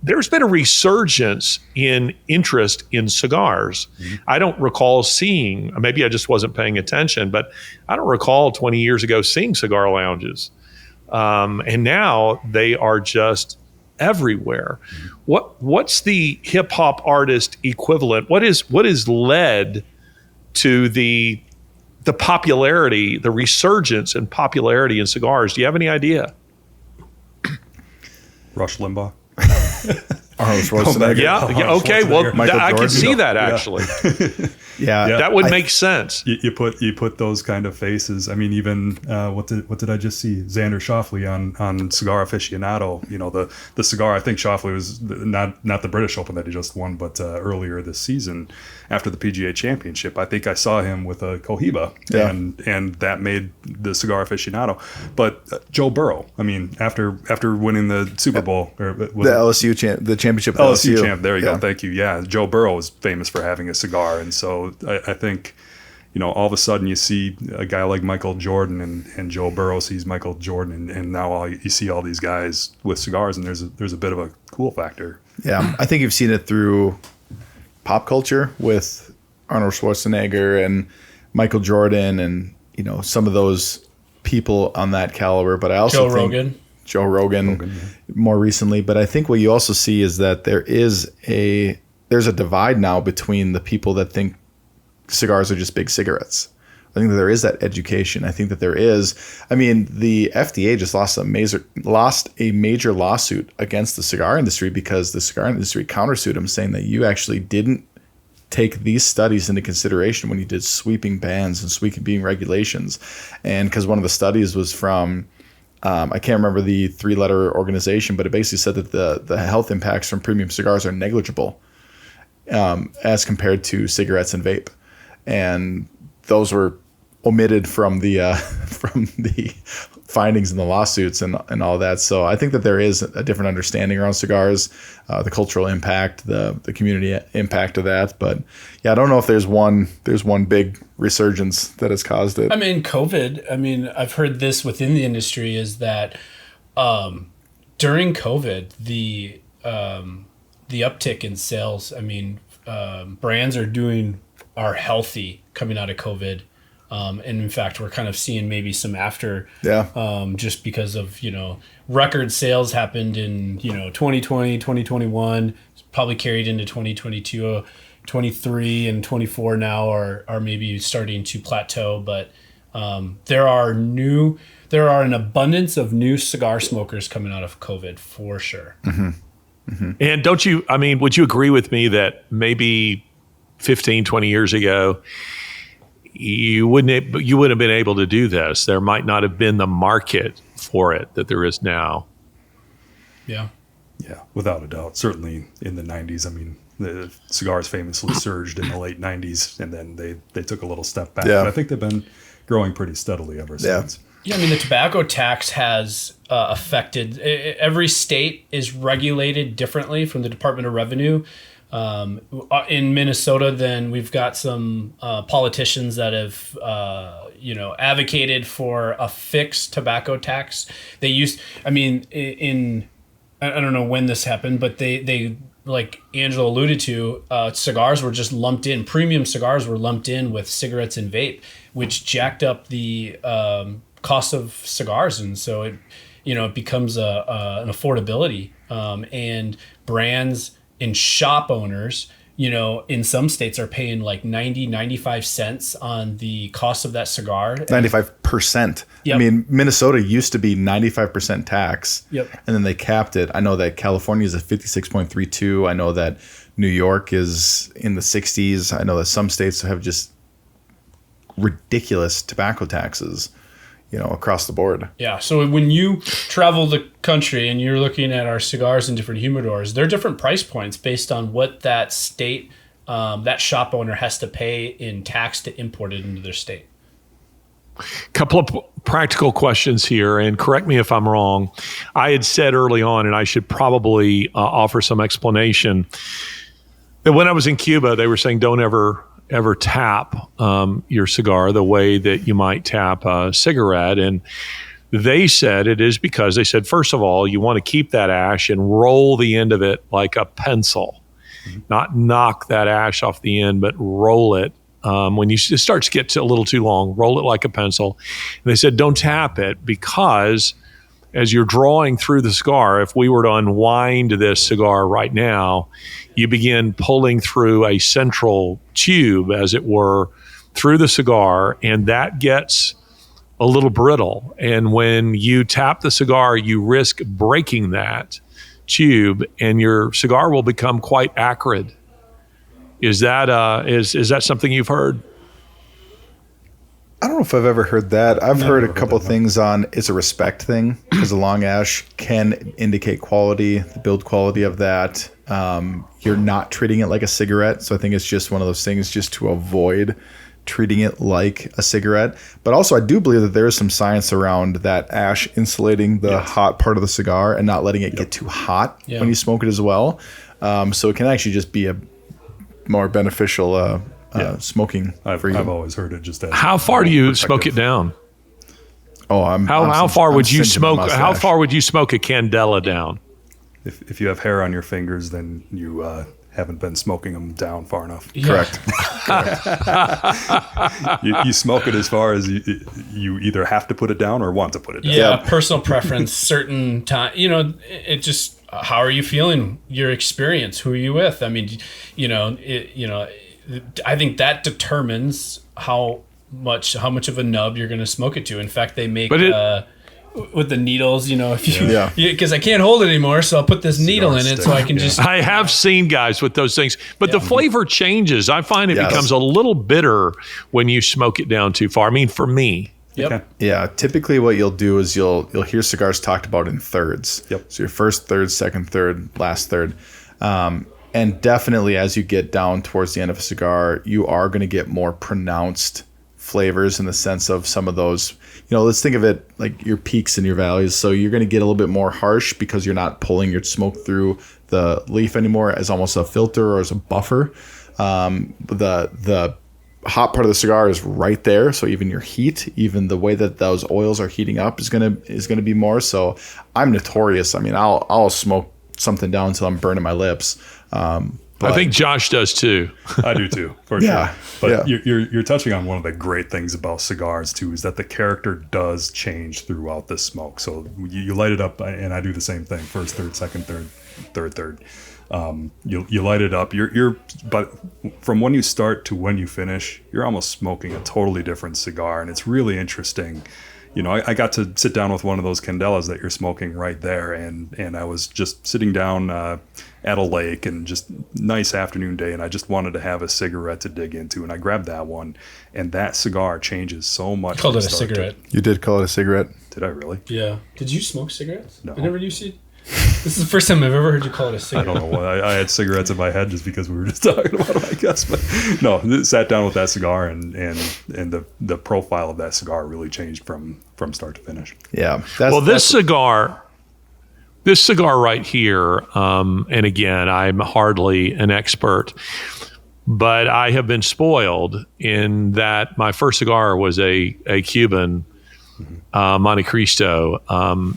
there's been a resurgence in interest in cigars. Mm-hmm. I don't recall seeing, maybe I just wasn't paying attention, but I don't recall 20 years ago seeing cigar lounges. And now they are just everywhere. Mm-hmm. What's the hip hop artist equivalent? What is led to the popularity, the resurgence in popularity in cigars? Do you have any idea? Rush Limbaugh. Arnold Schwarzenegger. Yeah. Okay. Well, I could see that actually. Yeah, that would make sense. You put those kind of faces. I mean, even what did I just see? Xander Schauffele on Cigar Aficionado. You know, the cigar. I think Schauffele was not the British Open that he just won, but earlier this season after the PGA Championship. I think I saw him with a Cohiba, and that made the Cigar Aficionado. But Joe Burrow. I mean, after winning the Super Bowl or the LSU the championship. LSU champ. There you go. Thank you. Yeah, Joe Burrow is famous for having a cigar, and so I think, you know, all of a sudden you see a guy like Michael Jordan and Joe Burrow sees Michael Jordan, and now you see all these guys with cigars, and there's a bit of a cool factor. Yeah, I think you've seen it through pop culture with Arnold Schwarzenegger and Michael Jordan and, you know, some of those people on that caliber. But I also think Joe Rogan more recently. But I think what you also see is that there's a divide now between the people that think cigars are just big cigarettes. I think that there is that education. I think that there is. I mean, the FDA just lost a major lawsuit against the cigar industry because the cigar industry countersued them, saying that you actually didn't take these studies into consideration when you did sweeping bans and sweeping regulations. And because one of the studies was from, I can't remember the 3-letter organization, but it basically said that the health impacts from premium cigars are negligible as compared to cigarettes and vape. And those were omitted from the findings in the lawsuits and all that. So I think that there is a different understanding around cigars, the cultural impact, the community impact of that. But yeah, I don't know if there's one big resurgence that has caused it. I mean, COVID. I mean, I've heard this within the industry is that during COVID, the uptick in sales. I mean, brands are healthy coming out of COVID. And in fact, we're kind of seeing maybe some after, just because of, you know, record sales happened in, you know, 2020, 2021, probably carried into 2022, 23 and 24 now are maybe starting to plateau. But there are an abundance of new cigar smokers coming out of COVID for sure. Mm-hmm. Mm-hmm. And would you agree with me that maybe 15, 20 years ago, you wouldn't have been able to do this? There might not have been the market for it that there is now. Yeah, without a doubt. Certainly in the 90s. I mean, the cigars famously surged in the late 90s, and then they took a little step back. Yeah. But I think they've been growing pretty steadily ever since. Yeah, I mean, the tobacco tax has affected. Every state is regulated differently from the Department of Revenue. In Minnesota, then we've got some politicians that have, advocated for a fixed tobacco tax. They used, I don't know when this happened, but they like Angela alluded to, cigars were just lumped in. Premium cigars were lumped in with cigarettes and vape, which jacked up the cost of cigars, and so it becomes an affordability, and brands and shop owners, in some states are paying like 95 cents on the cost of that cigar. 95%. Yep. I mean, Minnesota used to be 95% tax. Yep. And then they capped it. I know that California is at 56.32. I know that New York is in the 60s. I know that some states have just ridiculous tobacco taxes, across the board. Yeah. So when you travel the country and you're looking at our cigars in different humidors, there are different price points based on what that state, that shop owner has to pay in tax to import it into their state. Couple of practical questions here, and correct me if I'm wrong. I had said early on, and I should probably offer some explanation, that when I was in Cuba, they were saying don't ever tap your cigar the way that you might tap a cigarette. And they said it is because they said, first of all, you want to keep that ash and roll the end of it like a pencil, not knock that ash off the end, but roll it. When it starts to get a little too long, roll it like a pencil. And they said, don't tap it because as you're drawing through the cigar, if we were to unwind this cigar right now, you begin pulling through a central tube, as it were, through the cigar, and that gets a little brittle. And when you tap the cigar, you risk breaking that tube, and your cigar will become quite acrid. Is that is that something you've heard? I don't know if I've ever heard that. I've heard a couple things on it's a respect thing because the long ash can indicate quality, the build quality of that. You're not treating it like a cigarette. So I think it's just one of those things just to avoid treating it like a cigarette. But also I do believe that there is some science around that ash insulating the hot part of the cigar and not letting it get too hot when you smoke it as well. So it can actually just be a more beneficial smoking for you. I've always heard it just as how far do you smoke it down? Oh, how far would you smoke? How far would you smoke a candela down? If you have hair on your fingers, then you haven't been smoking them down far enough. Yeah. Correct. You smoke it as far as you either have to put it down or want to put it down. Yeah, personal preference, certain time. It just, how are you feeling? Your experience. Who are you with? I mean, I think that determines how much of a nub you're going to smoke it to. In fact, they make with the needles, if because I can't hold it anymore, so I'll put this needle in it so I can just. I have seen guys with those things, but the flavor changes. I find it becomes a little bitter when you smoke it down too far. I mean, for me. Yep. Okay. Yeah, typically what you'll do is you'll hear cigars talked about in thirds. Yep. So your first third, second third, last third. And definitely as you get down towards the end of a cigar, you are going to get more pronounced flavors in the sense of some of those, let's think of it like your peaks and your valleys. So you're going to get a little bit more harsh because you're not pulling your smoke through the leaf anymore as almost a filter or as a buffer. The hot part of the cigar is right there. So even your heat, even the way that those oils are heating up is going to be more. So I'm notorious. I mean, I'll smoke something down until I'm burning my lips. I think Josh does too. I do too, for sure. But you're touching on one of the great things about cigars too, is that the character does change throughout the smoke. So you light it up, and I do the same thing: first third, second third. You light it up. But from when you start to when you finish, you're almost smoking a totally different cigar, and it's really interesting. I got to sit down with one of those candelas that you're smoking right there, and I was just sitting down at a lake and just nice afternoon day, and I just wanted to have a cigarette to dig into, and I grabbed that one, and that cigar changes so much. You called it a cigarette. You did call it a cigarette? Did I really? Yeah. Did you smoke cigarettes? No. I never knew you. This is the first time I've ever heard you call it a cigarette. I don't know why. I had cigarettes in my head just because we were just talking about them, I guess. But no, sat down with that cigar, and the profile of that cigar really changed from start to finish. Yeah. This cigar right here, and again, I'm hardly an expert, but I have been spoiled in that my first cigar was a Cuban Monte Cristo.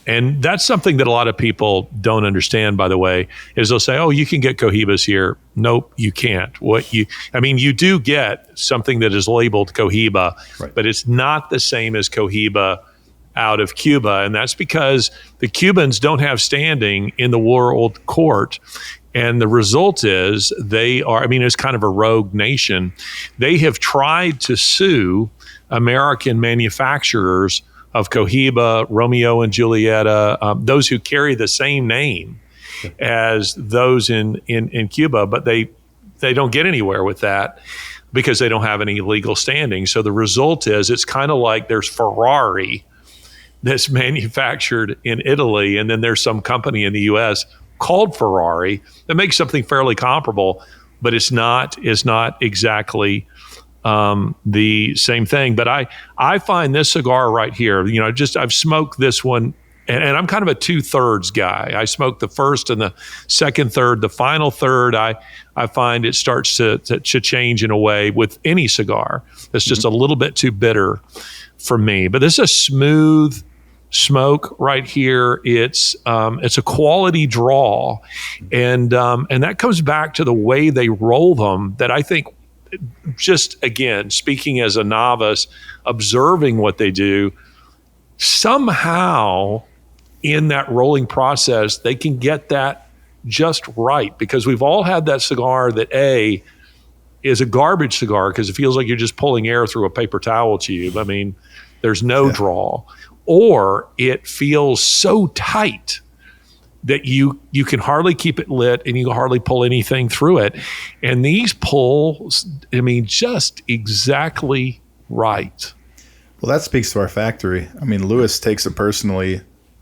And that's something that a lot of people don't understand, by the way, is they'll say, oh, you can get Cohibas here. Nope, you can't. You do get something that is labeled Cohiba, right, but it's not the same as Cohiba out of Cuba. And that's because the Cubans don't have standing in the world court. And the result is it's kind of a rogue nation. They have tried to sue American manufacturers of Cohiba, Romeo and Julieta, those who carry the same name as those in Cuba, but they don't get anywhere with that because they don't have any legal standing. So the result is it's kind of like there's Ferrari that's manufactured in Italy, and then there's some company in the U.S. called Ferrari that makes something fairly comparable, but it's not exactly the same thing. But I find this cigar right here, I've smoked this one, and I'm kind of a 2/3 guy. I smoke the first and the second third. The final third, I find it starts to change in a way with any cigar. It's just a little bit too bitter for me. But this is a smooth smoke right here. It's a quality draw, and that comes back to the way they roll them. That I think, just again, speaking as a novice, observing what they do, somehow in that rolling process, they can get that just right, because we've all had that cigar that is a garbage cigar because it feels like you're just pulling air through a paper towel tube. I mean, there's no draw, or it feels so tight that you can hardly keep it lit and you can hardly pull anything through it. And these pull, just exactly right. Well, that speaks to our factory. Lewis takes it personally.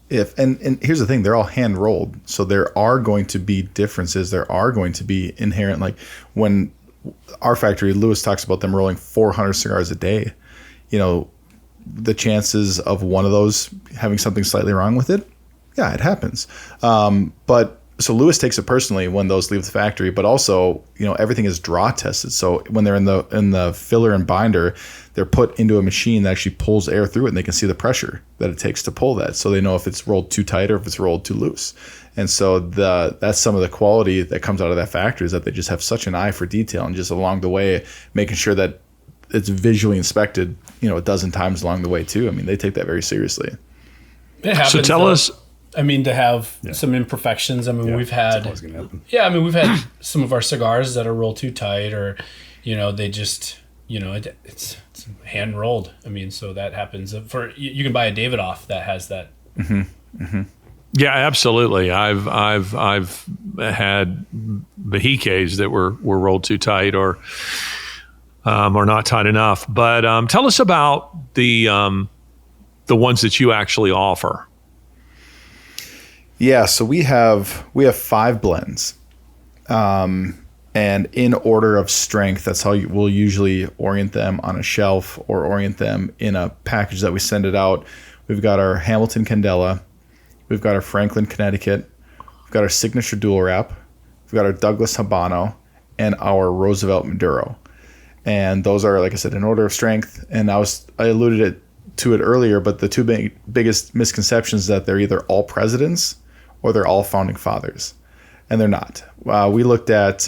And here's the thing, they're all hand rolled. So there are going to be differences. There are going to be inherent, like when our factory, Lewis talks about them rolling 400 cigars a day. The chances of one of those having something slightly wrong with it, yeah, it happens. But so Lewis takes it personally when those leave the factory, but also, everything is draw tested. So when they're in the filler and binder, they're put into a machine that actually pulls air through it, and they can see the pressure that it takes to pull that. So they know if it's rolled too tight or if it's rolled too loose. And so that's some of the quality that comes out of that factory, is that they just have such an eye for detail, and just along the way, making sure that it's visually inspected, a dozen times along the way too. I mean, they take that very seriously. It happens, so tell us. I mean, to have some imperfections. I mean, we've had. That's always gonna happen. Yeah, I mean, we've had some of our cigars that are rolled too tight, or, they just, it's hand rolled. I mean, so that happens. You can buy a Davidoff that has that. Mm-hmm. Mm-hmm. Yeah, absolutely. I've had Behikes that were rolled too tight or not tight enough. But tell us about the ones that you actually offer. Yeah, so we have 5 blends, and in order of strength, that's how we'll usually orient them on a shelf or orient them in a package that we send it out. We've got our Hamilton Candela, we've got our Franklin Connecticut, we've got our Signature Dual Wrap, we've got our Douglas Habano, and our Roosevelt Maduro. And those are, like I said, in order of strength. And I alluded to it earlier, but the two biggest misconceptions is that they're either all presidents or they're all founding fathers, and they're not. We looked at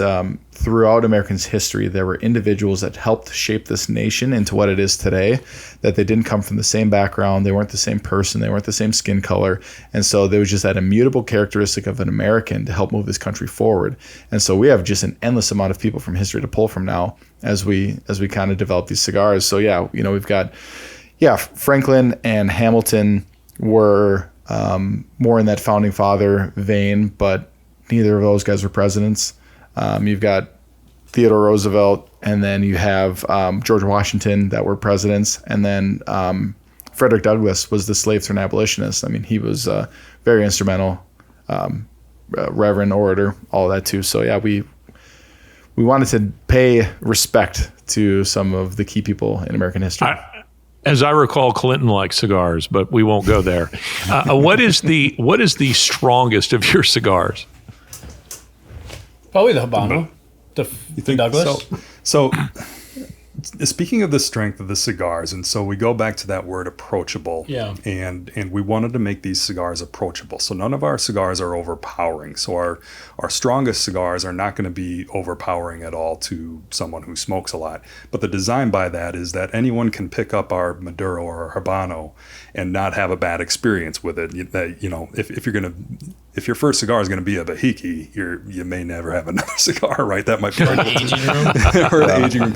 throughout Americans' history, there were individuals that helped shape this nation into what it is today, that they didn't come from the same background, they weren't the same person, they weren't the same skin color, and so there was just that immutable characteristic of an American to help move this country forward. And so we have just an endless amount of people from history to pull from now as we kind of develop these cigars. So we've got Franklin and Hamilton were more in that founding father vein, but neither of those guys were presidents. You've got Theodore Roosevelt, and then you have George Washington that were presidents, and then Frederick Douglass was the slave through an abolitionist. I mean, he was very instrumental, reverend, orator, all that too. So we wanted to pay respect to some of the key people in American history. As I recall, Clinton liked cigars, but we won't go there. What is the strongest of your cigars? Probably the Habano. You think Douglas? So speaking of the strength of the cigars, and so we go back to that word approachable. Yeah. And we wanted to make these cigars approachable. So none of our cigars are overpowering. So our strongest cigars are not going to be overpowering at all to someone who smokes a lot. But the design by that is that anyone can pick up our Maduro or our Habano and not have a bad experience with it. If your first cigar is going to be a Behike, you may never have another cigar, right? That might be Or the aging room.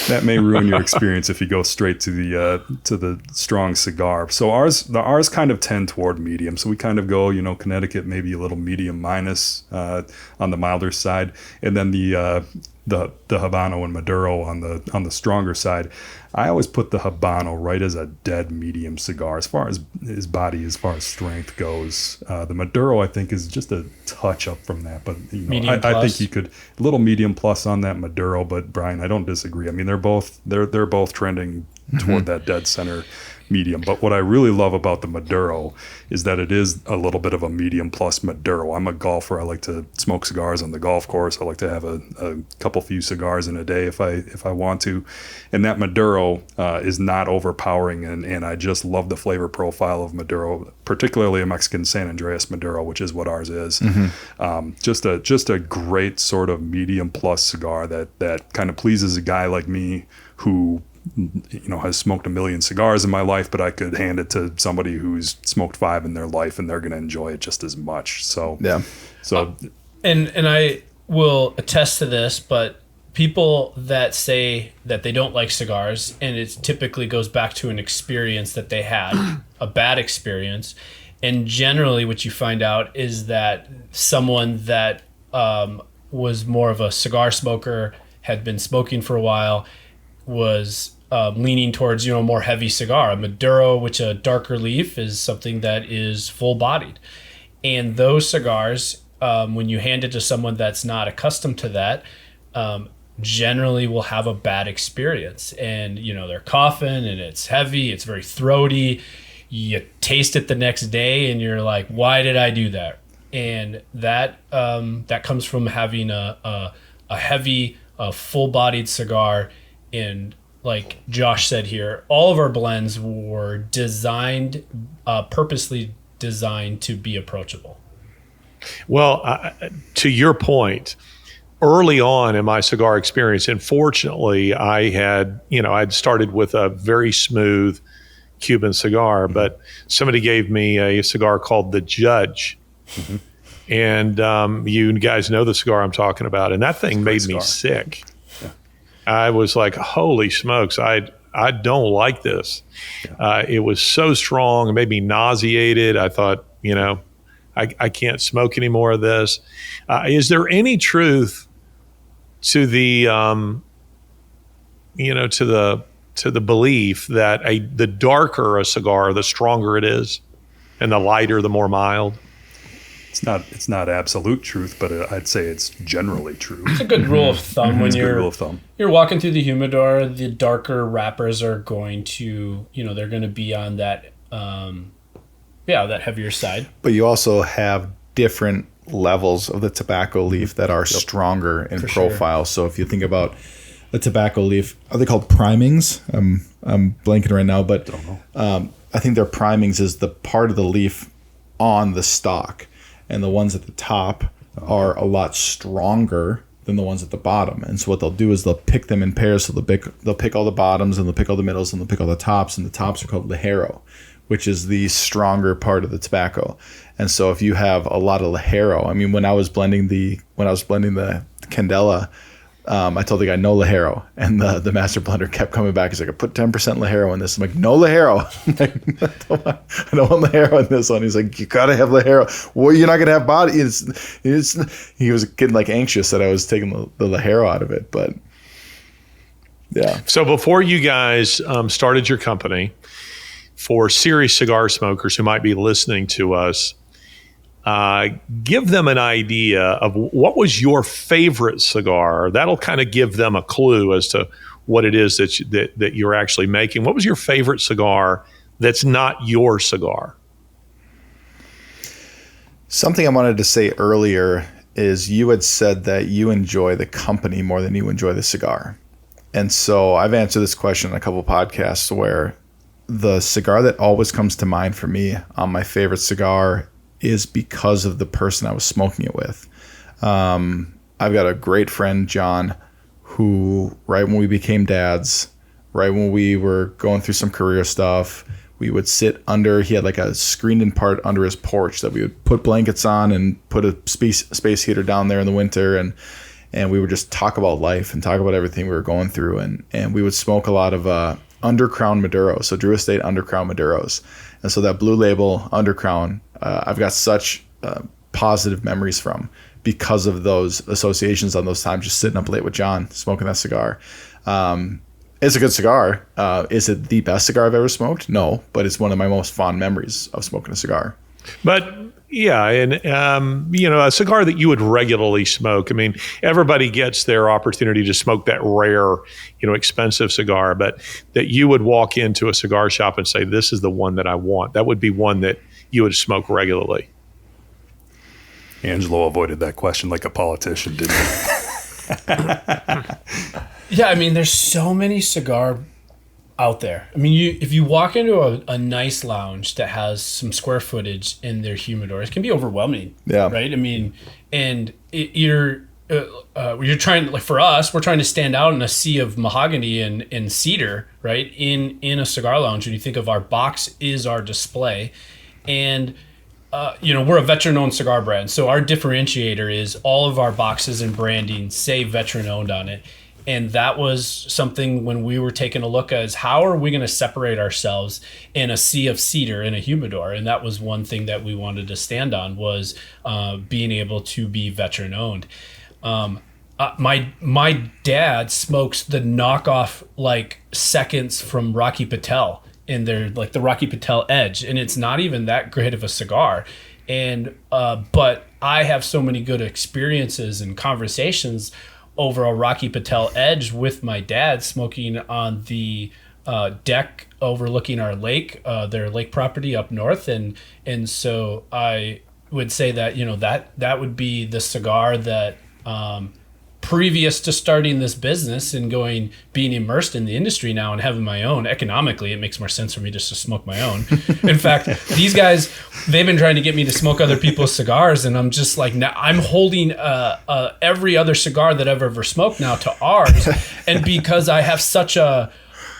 That may ruin your experience if you go straight to the strong cigar. So ours kind of tend toward medium. So we kind of go, Connecticut maybe a little medium minus on the milder side, and then the Habano and Maduro on the stronger side. I always put the Habano right as a dead medium cigar as far as his body, as far as strength goes. The Maduro, I think, is just a touch up from that, but I think you could a little medium plus on that Maduro. But Brian, I don't disagree. I mean, they're both trending toward that dead center medium. But what I really love about the Maduro is that it is a little bit of a medium plus Maduro. I'm a golfer. I like to smoke cigars on the golf course. I like to have a few cigars in a day if I want to. And that Maduro is not overpowering, and I just love the flavor profile of Maduro, particularly a Mexican San Andreas Maduro, which is what ours is. Mm-hmm. Just a great sort of medium plus cigar that kind of pleases a guy like me who has smoked 1 million cigars in my life, but I could hand it to somebody who's smoked 5 in their life and they're going to enjoy it just as much. So, yeah. So, and I will attest to this, but people that say that they don't like cigars, and it typically goes back to an experience that they had, a bad experience. And generally what you find out is that someone that was more of a cigar smoker, had been smoking for a while, was leaning towards, more heavy cigar. A Maduro, which a darker leaf, is something that is full-bodied. And those cigars, when you hand it to someone that's not accustomed to that, generally will have a bad experience. And, they're coughing, and it's heavy, it's very throaty. You taste it the next day, and you're like, why did I do that? and that comes from having a heavy, full-bodied cigar. And like Josh said here, all of our blends were designed, purposely designed to be approachable. Well, to your point, early on in my cigar experience, and fortunately, I'd started with a very smooth Cuban cigar, but somebody gave me a cigar called the Judge. Mm-hmm. And you guys know the cigar I'm talking about, and that thing made me sick. Yeah. I was like, holy smokes, I don't like this. Yeah. It was so strong, it made me nauseated. I thought, I can't smoke any more of this. Is there any truth to the, to the belief that the darker a cigar, the stronger it is, and the lighter, the more mild? It's not absolute truth, but I'd say it's generally true. It's a good rule of thumb. When you're walking through the humidor, the darker wrappers are going to, they're going to be on that, that heavier side. But you also have different levels of the tobacco leaf that are stronger in profile. Sure. So if you think about the tobacco leaf, are they called primings? I'm blanking right now, but I think their primings is the part of the leaf on the stalk. And the ones at the top are a lot stronger than the ones at the bottom. And so what they'll do is they'll pick them in pairs. So they'll pick all the bottoms, and they'll pick all the middles, and they'll pick all the tops. And the tops are called Ligero, which is the stronger part of the tobacco. And so if you have a lot of Ligero, I mean, when I was blending the Candela, I told the guy no Ligero, and the master blender kept coming back. He's like, I put 10% Ligero in this. I'm like, no Ligero. I don't want Ligero in this one. He's like, you gotta have Ligero. Well, you're not gonna have body. He was getting like anxious that I was taking the Ligero out of it, but yeah. So before you guys started your company, for serious cigar smokers who might be listening to us, give them an idea of what was your favorite cigar. That'll kind of give them a clue as to what it is that you're actually making. What was your favorite cigar that's not your cigar? Something I wanted to say earlier is you had said that you enjoy the company more than you enjoy the cigar. And so I've answered this question in a couple of podcasts where the cigar that always comes to mind for me on my favorite cigar is because of the person I was smoking it with. I've got a great friend, John, who right when we became dads, right when we were going through some career stuff, we would sit under, he had like a screened-in part under his porch that we would put blankets on and put a space heater down there in the winter, and we would just talk about life and talk about everything we were going through, and we would smoke a lot of Undercrown Maduros, so Drew Estate Undercrown Maduros. And so that Blue Label Undercrown, I've got such positive memories from because of those associations on those times, just sitting up late with John, smoking that cigar. It's a good cigar. Is it the best cigar I've ever smoked? No, but it's one of my most fond memories of smoking a cigar. But yeah, and a cigar that you would regularly smoke. I mean, everybody gets their opportunity to smoke that rare, expensive cigar, but that you would walk into a cigar shop and say, this is the one that I want. That would be one that you would smoke regularly. Angelo avoided that question like a politician, didn't he? Yeah, I mean, there's so many cigar out there. I mean, if you walk into a nice lounge that has some square footage in their humidor, it can be overwhelming. Yeah. Right. I mean, and you're trying, like for us, we're trying to stand out in a sea of mahogany and cedar, right? In a cigar lounge, when you think of our box is our display, and we're a veteran-owned cigar brand, so our differentiator is all of our boxes and branding say veteran-owned on it. And that was something when we were taking a look at is how are we going to separate ourselves in a sea of cedar in a humidor? And that was one thing that we wanted to stand on was being able to be veteran owned. My dad smokes the knockoff like seconds from Rocky Patel in their like the Rocky Patel Edge, and it's not even that great of a cigar. And but I have so many good experiences and conversations over a Rocky Patel Edge with my dad smoking on the deck overlooking our lake, their lake property up north. And so I would say that, that would be the cigar that, previous to starting this business and being immersed in the industry now and having my own, economically, it makes more sense for me just to smoke my own. In fact, these guys, they've been trying to get me to smoke other people's cigars, and I'm just like, now I'm holding every other cigar that I've ever smoked now to ours. And because I have such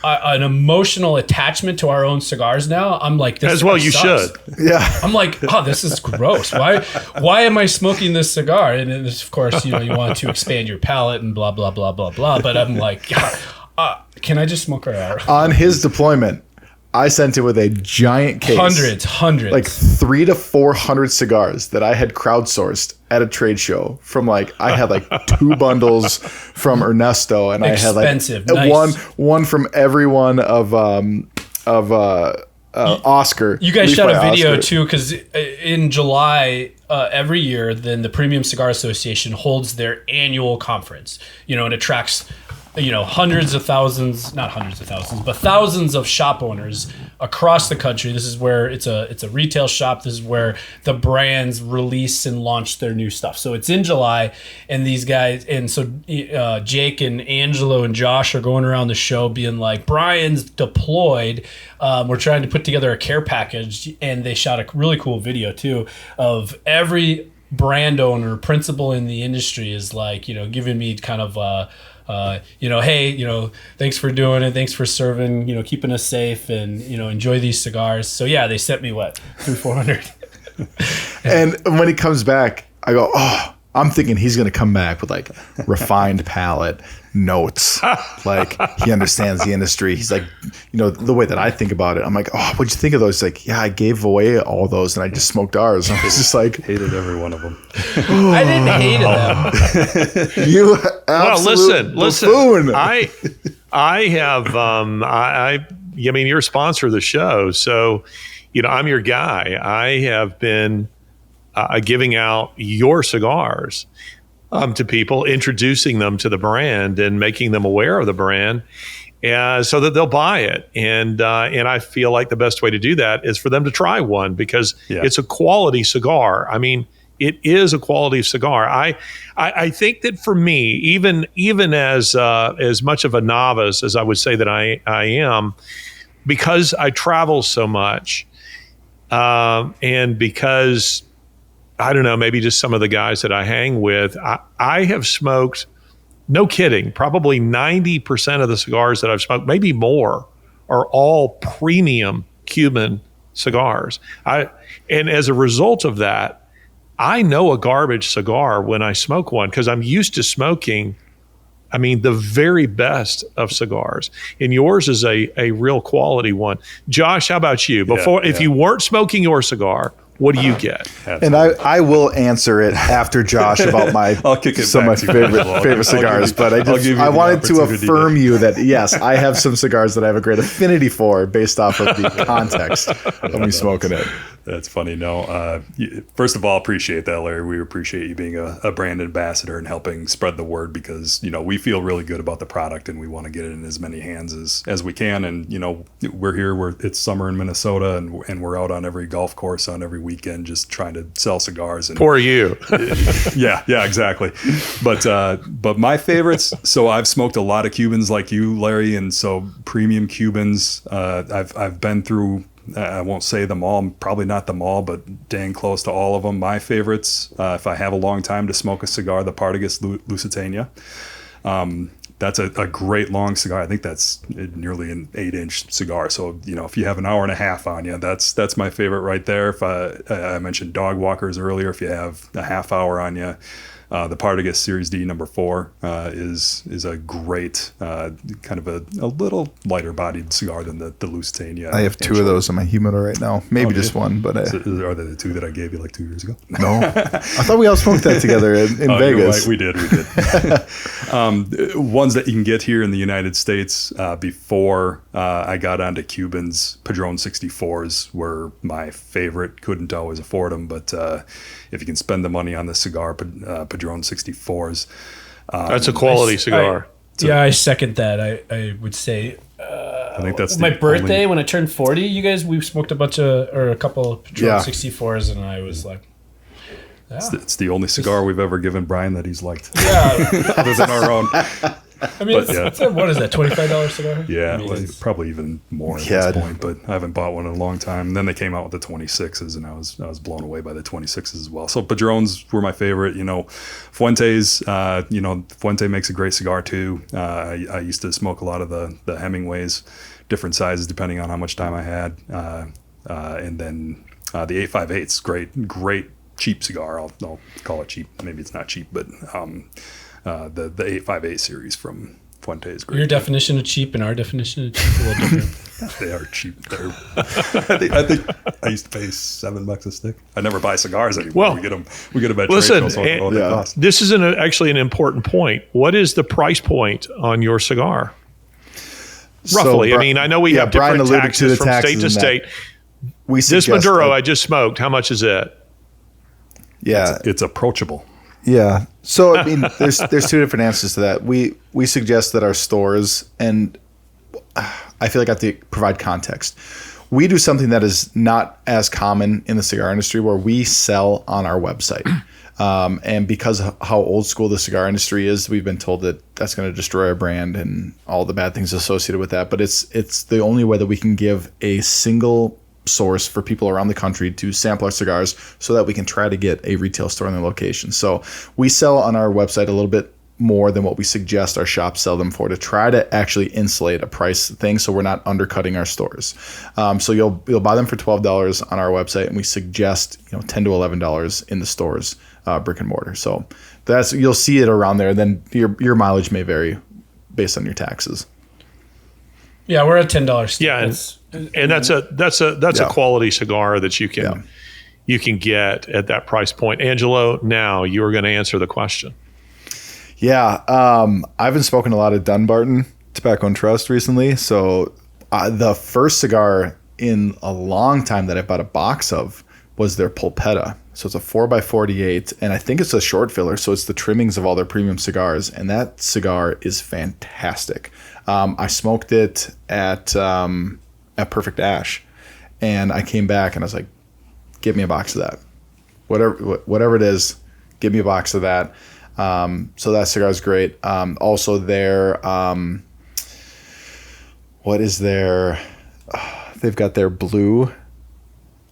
an emotional attachment to our own cigars now, I'm like, this as well you sucks. should. Yeah. I'm like, oh, this is gross. Why am I smoking this cigar? And then, of course, you want to expand your palate and blah, blah, blah, blah, blah. But I'm like, can I just smoke our On his deployment, I sent him with a giant case. Hundreds. Like 300 to 400 cigars that I had crowdsourced at a trade show from I had 2 bundles from Ernesto, and expensive, I had nice. one from every one of Oscar. You guys shot a video Oscar. too, because in July every year, then the Premium Cigar Association holds their annual conference. And attracts hundreds of thousands, not hundreds of thousands, but thousands of shop owners across the country. This is where it's a retail shop. This is where the brands release and launch their new stuff. So it's in July, and these guys, and so Jake and Angelo and Josh are going around the show being like, Brian's deployed. We're trying to put together a care package, and they shot a really cool video too of every brand owner, principal in the industry is giving me kind of hey, thanks for doing it. Thanks for serving, keeping us safe, and, enjoy these cigars. So yeah, they sent me 300-400. And when he comes back, I go, oh, I'm thinking he's going to come back with refined palate notes. He understands the industry. He's like, the way that I think about it, I'm like, oh, what'd you think of those? He's like, yeah, I gave away all those and I just smoked ours. And I was just like, hated every one of them. I didn't hate them. You absolute buffoon. I have, I mean, you're a sponsor of the show. So, I'm your guy. I have been giving out your cigars to people, introducing them to the brand and making them aware of the brand, so that they'll buy it. And I feel like the best way to do that is for them to try one, because it's a quality cigar. I mean, it is a quality cigar. I think that for me, even as much of a novice as I would say that I am, because I travel so much, and because I don't know, maybe just some of the guys that I hang with, I have smoked, no kidding, probably 90% of the cigars that I've smoked, maybe more, are all premium Cuban cigars. And as a result of that, I know a garbage cigar when I smoke one, because I'm used to smoking, the very best of cigars. And yours is a real quality one. Josh, how about you? If you weren't smoking your cigar, what do you get? And I will answer it after Josh about some of my favorite cigars. But I wanted to affirm you that, yes, I have some cigars that I have a great affinity for based off of the context of me smoking it. That's funny. No, first of all, appreciate that, Larry. We appreciate you being a brand ambassador and helping spread the word, because, we feel really good about the product and we want to get it in as many hands as we can. And, we're here, it's summer in Minnesota, and we're out on every golf course on every weekend just trying to sell cigars. And poor you. yeah, exactly. But my favorites, so I've smoked a lot of Cubans like you, Larry, and so premium Cubans, I've been through, I won't say them all, probably not them all, but dang close to all of them. My favorites, if I have a long time to smoke a cigar, the Partagas Lusitania. That's a great long cigar. I think that's nearly an 8-inch cigar. So, if you have an hour and a half on you, that's my favorite right there. If I mentioned dog walkers earlier, if you have a half hour on you, the Partagas Series D number 4 is a great kind of a little lighter bodied cigar than the Lusitania. I have 2 of those in my humidor right now. Maybe just one, but are they the 2 that I gave you 2 years ago? No, I thought we all smoked that together in Vegas. Right. We did. Ones that you can get here in the United States before I got onto Cubans, Padron 64s were my favorite. Couldn't always afford them, but if you can spend the money on the cigar, Padron 64s. That's a quality cigar. I second that. I would say I think that's my birthday when I turned 40. You guys, we smoked a couple of Padron 64s, and I was like, It's the only cigar we've ever given Brian that he's liked, Yeah. other than our own. I mean, But, yeah. what is that, $25 cigar? Yeah, I mean, well, it's- probably even more at Yeah. this point. But I haven't bought one in a long time. And then they came out with the 26s, and I was blown away by the 26s as well. So Padrones were my favorite. Fuentes. Fuente makes a great cigar too. I used to smoke a lot of the Hemingways, different sizes depending on how much time I had. And then the 858's great cheap cigar. I'll call it cheap. Maybe it's not cheap, but the 858 series from Fuente is great. Your definition of cheap and our definition of cheap are a little different. They are cheap. I think I used to pay $7 a stick. I never buy cigars anymore. Well, we get them at listen, trade shows. So I don't know what they yeah. cost. This is actually an important point. What is the price point on your cigar? Roughly. I mean, I know we have Brian different alluded to taxes the from taxes state to and that. state. We This suggest Maduro that- I just smoked, how much is it? yeah, It's approachable. yeah. So I mean, there's two different answers to that. We suggest that our stores, and I feel like I have to provide context. We do something that is not as common in the cigar industry, where we sell on our website. And because of how old school the cigar industry is, we've been told that that's going to destroy our brand and all the bad things associated with that. But it's the only way that we can give a single source for people around the country to sample our cigars, so that we can try to get a retail store in their location. So we sell on our website a little bit more than what we suggest our shops sell them for, to try to actually insulate a price thing, so we're not undercutting our stores. So you'll buy them for $12 on our website, and we suggest $10 to $11 in the stores, brick and mortar. So you'll see it around there. Then your mileage may vary based on your taxes. Yeah, we're at $10. Yeah, and that's a quality cigar that you can get at that price point. Angelo, now you are going to answer the question. Yeah, I've been smoking a lot of Dunbarton Tobacco and Trust recently. So the first cigar in a long time that I bought a box of was their Pulpetta. So it's a 4x48, and I think it's a short filler. So it's the trimmings of all their premium cigars, and that cigar is fantastic. I smoked it at Perfect Ash, and I came back and I was like, "Give me a box of that, whatever it is, give me a box of that." So that cigar is great. Also, their what is their? They've got their blue,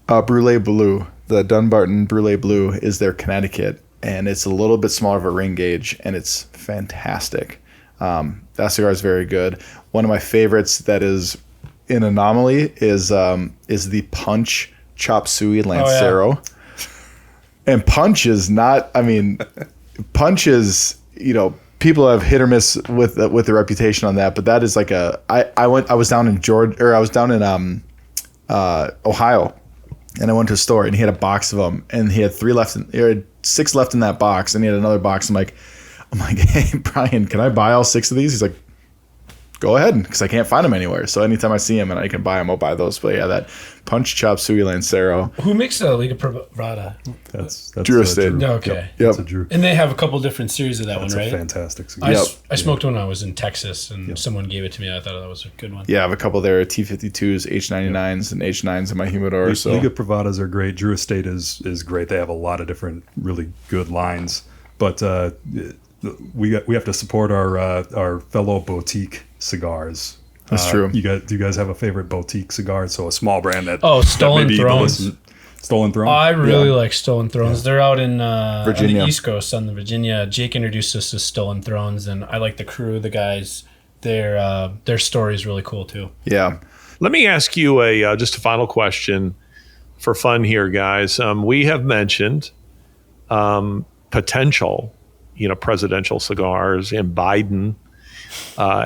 Brulee Blue. The Dunbarton Brulee Blue is their Connecticut, and it's a little bit smaller of a ring gauge, and it's fantastic. That cigar is very good. One of my favorites that is an anomaly is the Punch Chop Suey Lancero. Oh, yeah. And Punch is not. I mean, Punch is, people have hit or miss with the reputation on that, but that is like I was down in Ohio. And I went to a store, and he had a box of them, and he had 6 left in that box, and he had another box. I'm like, hey, Brian, can I buy all 6 of these? He's like, go ahead, because I can't find them anywhere. So anytime I see them and I can buy them, I'll buy those. But yeah, that Punch Chop Suey Lancero. Who makes the Liga Privada? That's Drew Estate. Okay. Yep. That's a Drew. And they have a couple different series of that That's one, a right? fantastic cigar. I smoked one when I was in Texas, and someone gave it to me. I thought that was a good one. Yeah, I have a couple there, T52s, H99s, and H9s in my humidor. So Liga Privadas are great. Drew Estate is great. They have a lot of different really good lines. But we have to support our fellow boutique cigars. That's true. Do you guys have a favorite boutique cigar? So a small brand that Stolen Thrones. Stolen Throne. I really like Stolen Thrones. They're out in Virginia. on the East Coast, on the Virginia. Jake introduced us to Stolen Thrones, and I like the crew, the guys. Their story is really cool too. yeah. Let me ask you just a final question for fun here, guys. We have mentioned potential, presidential cigars, and Biden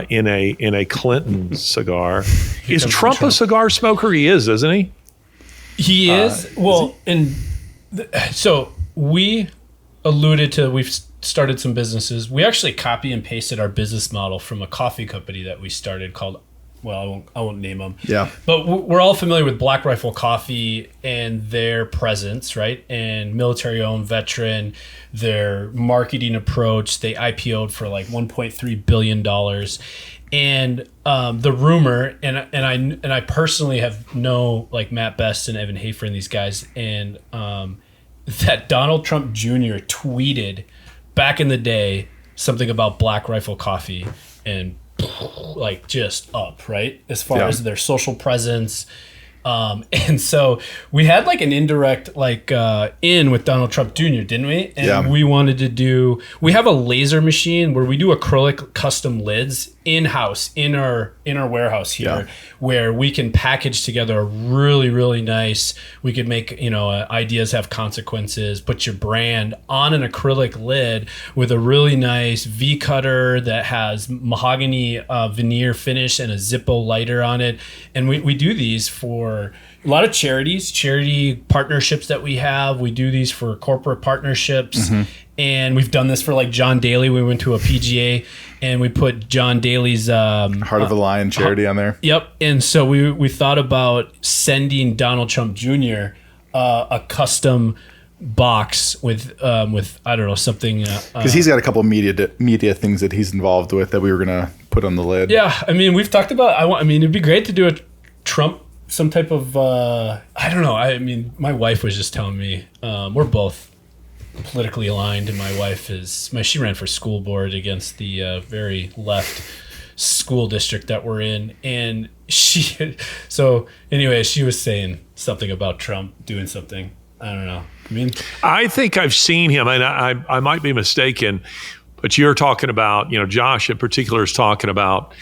in a Clinton cigar. Is Trump a cigar smoker? He is, isn't he? He is. So we alluded to, we've started some businesses. We actually copy and pasted our business model from a coffee company that we started called, well, I won't name them. Yeah. But we're all familiar with Black Rifle Coffee and their presence, right? And military-owned veteran, their marketing approach. They IPO'd for like $1.3 billion. And the rumor, and I personally know like Matt Best and Evan Hafer and these guys, and that Donald Trump Jr. tweeted back in the day something about Black Rifle Coffee and like just up, right? As far as their social presence. And so we had like an indirect in with Donald Trump Jr., didn't we? And we wanted to we have a laser machine where we do acrylic custom lids in-house in our warehouse here, where we can package together a really, really nice, we could make, ideas have consequences, put your brand on an acrylic lid with a really nice V cutter that has mahogany veneer finish and a Zippo lighter on it. And we do these for a lot of charity partnerships that we have. We do these for corporate partnerships. And we've done this for like John Daly. We went to a PGA and we put John Daly's Heart of the Lion charity on there. Yep. And so we thought about sending Donald Trump Jr. A custom box with I don't know, something because he's got a couple of media things that he's involved with that we were gonna put on the lid. Yeah, I mean, we've talked about. It'd be great to do a Trump, some type of I don't know. I mean, my wife was just telling me we're both politically aligned, and my wife she ran for school board against the very left school district that we're in, and she was saying something about Trump doing something. I don't know. I think I've seen him, and I might be mistaken, but you're talking about, Josh in particular is talking about,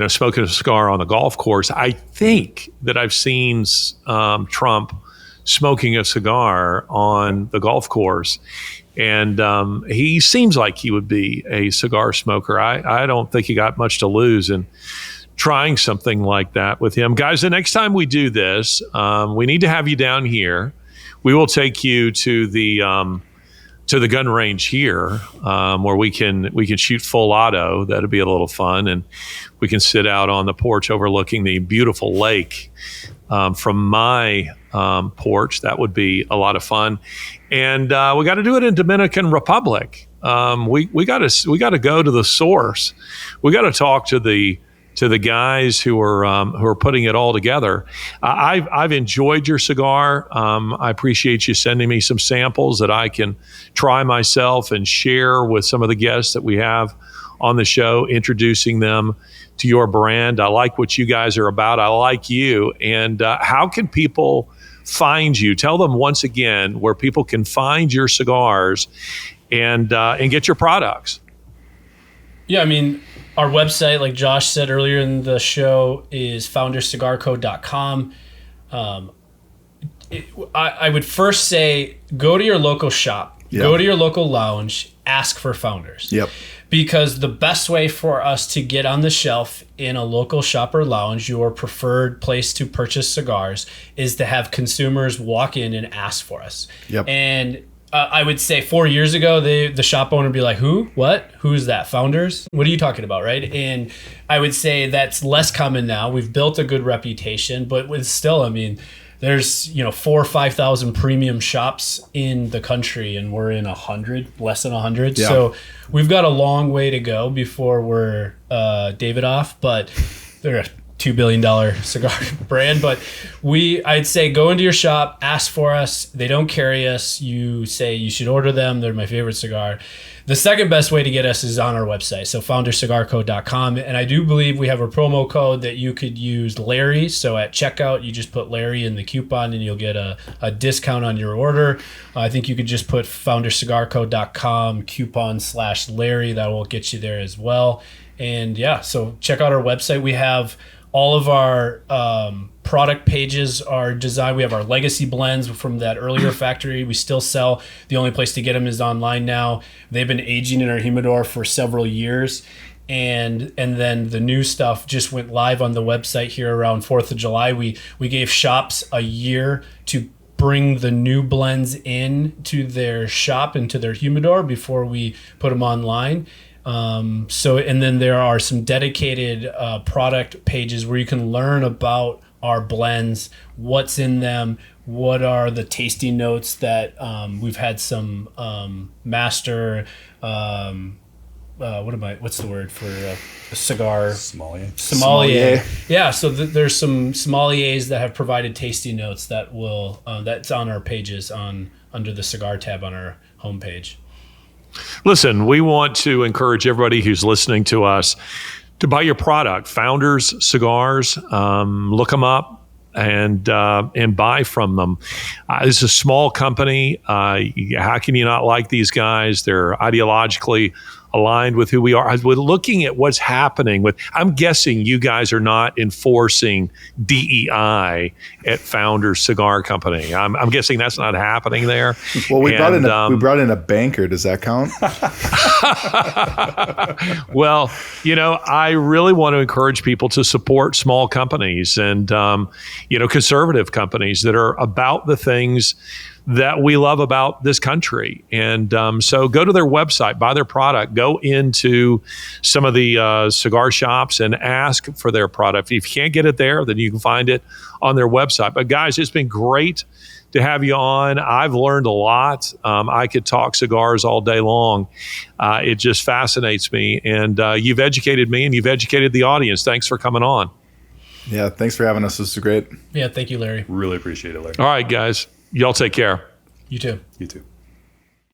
smoking a cigar on the golf course. I think that I've seen Trump smoking a cigar on the golf course. And he seems like he would be a cigar smoker. I don't think he got much to lose in trying something like that with him. Guys, the next time we do this, we need to have you down here. We will take you to the gun range here, where we can shoot full auto. That'll be a little fun, and we can sit out on the porch overlooking the beautiful lake from my porch. That would be a lot of fun, and we got to do it in Dominican Republic. We got to go to the source. We got to talk to the guys who are putting it all together. I've enjoyed your cigar. I appreciate you sending me some samples that I can try myself and share with some of the guests that we have on the show, introducing them to your brand. I like what you guys are about. I like you. And how can people find you? Tell them once again where people can find your cigars and get your products. Yeah, our website, like Josh said earlier in the show, is founderscigarco.com. I would first say go to your local shop, go to your local lounge, ask for Founders. Yep. Because the best way for us to get on the shelf in a local shop or lounge, your preferred place to purchase cigars, is to have consumers walk in and ask for us. Yep. And I would say 4 years ago, the shop owner would be like, who? What? Who's that? Founders? What are you talking about, right? And I would say that's less common now. We've built a good reputation, but with still, there's 4,000 or 5,000 premium shops in the country, and we're in 100, less than 100. Yeah. So we've got a long way to go before we're Davidoff, but they're a $2 billion cigar brand. But I'd say go into your shop, ask for us. They don't carry us. You say you should order them. They're my favorite cigar. The second best way to get us is on our website, so founderscigarco.com. And I do believe we have a promo code that you could use, Larry. So at checkout, you just put Larry in the coupon and you'll get a discount on your order. I think you could just put founderscigarco.com coupon/Larry. That will get you there as well. And yeah, so check out our website. We have all of our product pages are designed. We have our legacy blends from that earlier factory. We still sell. The only place to get them is online now. They've been aging in our humidor for several years. And then the new stuff just went live on the website here around 4th of July. We gave shops a year to bring the new blends in to their shop, into their humidor, before we put them online. And then there are some dedicated product pages where you can learn about our blends, what's in them, what are the tasting notes that we've had some master what's the word for a cigar? Sommelier. Yeah, so there's some sommeliers that have provided tasting notes that will that's on our pages on under the cigar tab on our homepage. Listen, we want to encourage everybody who's listening to us to buy your product, Founders Cigars. Look them up and buy from them. This is a small company. How can you not like these guys? They're ideologically aligned with who we are. We're looking at what's happening with, I'm guessing you guys are not enforcing DEI at Founders Cigar Company. I'm guessing that's not happening there. Well, we brought in a banker. Does that count? Well, I really want to encourage people to support small companies and, conservative companies that are about the things that we love about this country. And so go to their website, buy their product, go into some of the cigar shops and ask for their product. If you can't get it there, then you can find it on their website. But guys, it's been great to have you on. I've learned a lot. I could talk cigars all day long. It just fascinates me. And you've educated me and you've educated the audience. Thanks for coming on. Yeah, thanks for having us. This was great. Yeah, thank you, Larry. Really appreciate it, Larry. All right, guys. Y'all take care. You too. You too.